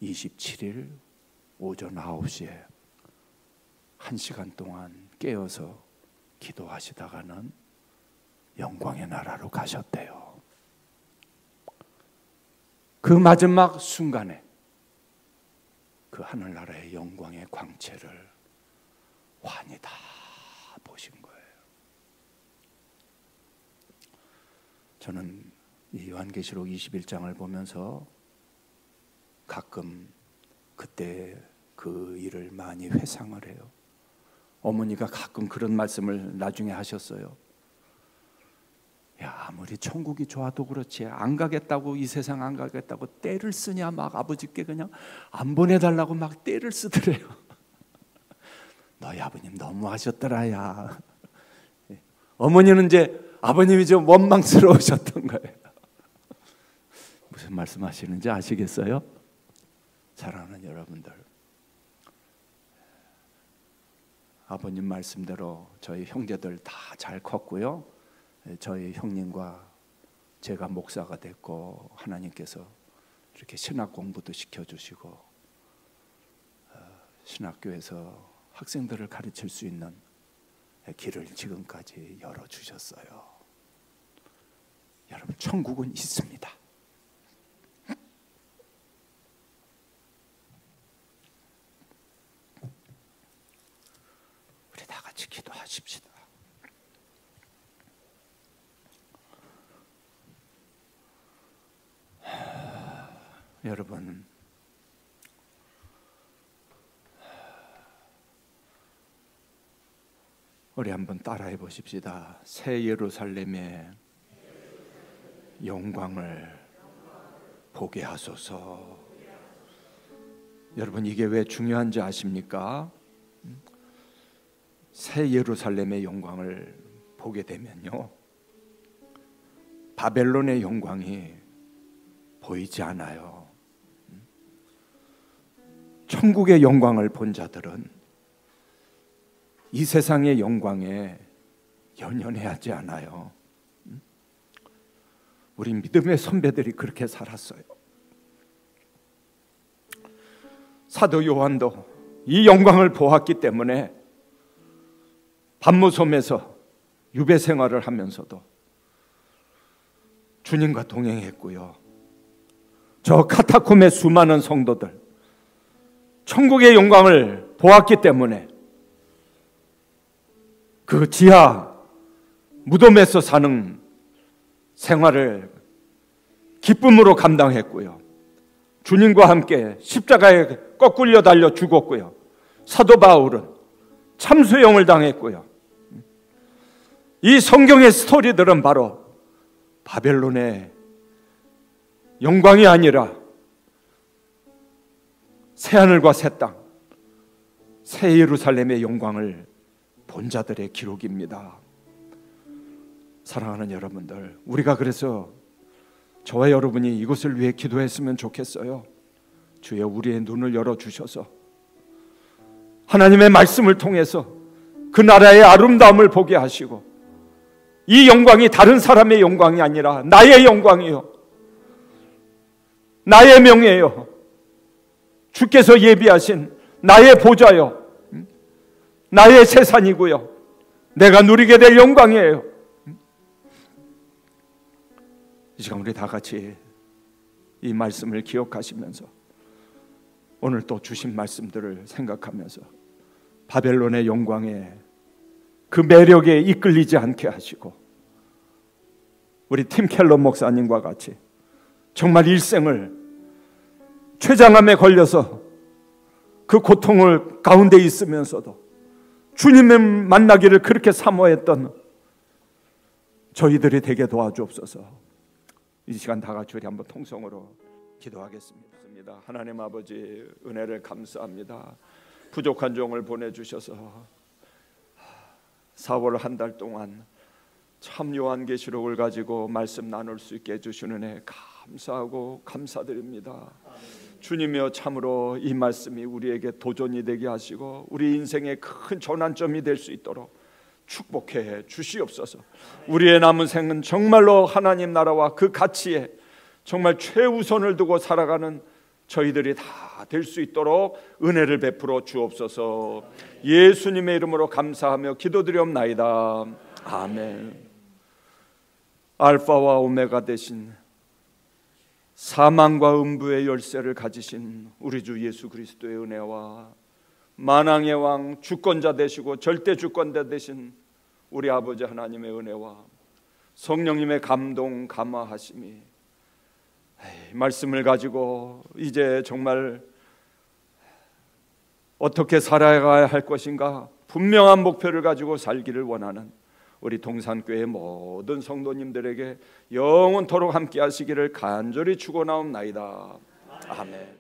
A: 27일 오전 9시에 1시간 동안 깨어서 기도하시다가는 영광의 나라로 가셨대요. 그 마지막 순간에 그 하늘나라의 영광의 광채를 환히 다 보신 거예요. 저는 이 요한계시록 21장을 보면서 가끔 그때 그 일을 많이 회상을 해요. 어머니가 가끔 그런 말씀을 나중에 하셨어요. 야, 아무리 천국이 좋아도 그렇지 안 가겠다고, 이 세상 안 가겠다고 떼를 쓰냐, 막 아버지께 그냥 안 보내달라고 막 떼를 쓰더래요. 너희 아버님 너무 하셨더라. 야, 어머니는 이제 아버님이 좀 원망스러우셨던 거예요. 무슨 말씀하시는지 아시겠어요? 사랑하는 여러분들, 아버님 말씀대로 저희 형제들 다 잘 컸고요. 저희 형님과 제가 목사가 됐고, 하나님께서 이렇게 신학 공부도 시켜주시고 신학교에서 학생들을 가르칠 수 있는 길을 지금까지 열어주셨어요. 여러분, 천국은 있습니다. 우리 다 같이 기도하십시다. 여러분, 우리 한번 따라해 보십시다. 새 예루살렘의 영광을 보게 하소서. 여러분, 이게 왜 중요한지 아십니까? 새 예루살렘의 영광을 보게 되면요, 바벨론의 영광이 보이지 않아요. 천국의 영광을 본 자들은 이 세상의 영광에 연연해하지 않아요. 우리 믿음의 선배들이 그렇게 살았어요. 사도 요한도 이 영광을 보았기 때문에 밤무섬에서 유배 생활을 하면서도 주님과 동행했고요, 저 카타콤의 수많은 성도들 천국의 영광을 보았기 때문에 그 지하 무덤에서 사는 생활을 기쁨으로 감당했고요, 주님과 함께 십자가에 거꾸려 달려 죽었고요, 사도 바울은 참수형을 당했고요. 이 성경의 스토리들은 바로 바벨론의 영광이 아니라 새하늘과 새 땅, 새 예루살렘의 영광을 본 자들의 기록입니다. 사랑하는 여러분들, 우리가 그래서 저와 여러분이 이것을 위해 기도했으면 좋겠어요. 주여, 우리의 눈을 열어주셔서 하나님의 말씀을 통해서 그 나라의 아름다움을 보게 하시고, 이 영광이 다른 사람의 영광이 아니라 나의 영광이요, 나의 명예요, 주께서 예비하신 나의 보좌요, 나의 재산이고요, 내가 누리게 될 영광이에요. 이 시간 우리 다 같이 이 말씀을 기억하시면서 오늘 또 주신 말씀들을 생각하면서 바벨론의 영광에, 그 매력에 이끌리지 않게 하시고, 우리 팀 켈러 목사님과 같이 정말 일생을 췌장암에 걸려서 그 고통을 가운데 있으면서도 주님을 만나기를 그렇게 사모했던 저희들이 되게 도와주옵소서. 이 시간 다 같이 우리 한번 통성으로 기도하겠습니다. 하나님 아버지, 은혜를 감사합니다. 부족한 종을 보내주셔서 4월 한 달 동안 참 요한계시록을 가지고 말씀 나눌 수 있게 해주시는 은혜 감사하고 감사드립니다. 주님이여, 참으로 이 말씀이 우리에게 도전이 되게 하시고 우리 인생의 큰 전환점이 될 수 있도록 축복해 주시옵소서. 우리의 남은 생은 정말로 하나님 나라와 그 가치에 정말 최우선을 두고 살아가는 저희들이 다 될 수 있도록 은혜를 베풀어 주옵소서. 예수님의 이름으로 감사하며 기도드리옵나이다. 아멘. 알파와 오메가 되신 사망과 음부의 열쇠를 가지신 우리 주 예수 그리스도의 은혜와 만왕의 왕, 주권자 되시고 절대 주권자 되신 우리 아버지 하나님의 은혜와 성령님의 감동 감화하심이 말씀을 가지고 이제 정말 어떻게 살아가야 할 것인가 분명한 목표를 가지고 살기를 원하는 우리 동산교회 모든 성도님들에게 영원토록 함께 하시기를 간절히 축원하옵나이다. 아멘.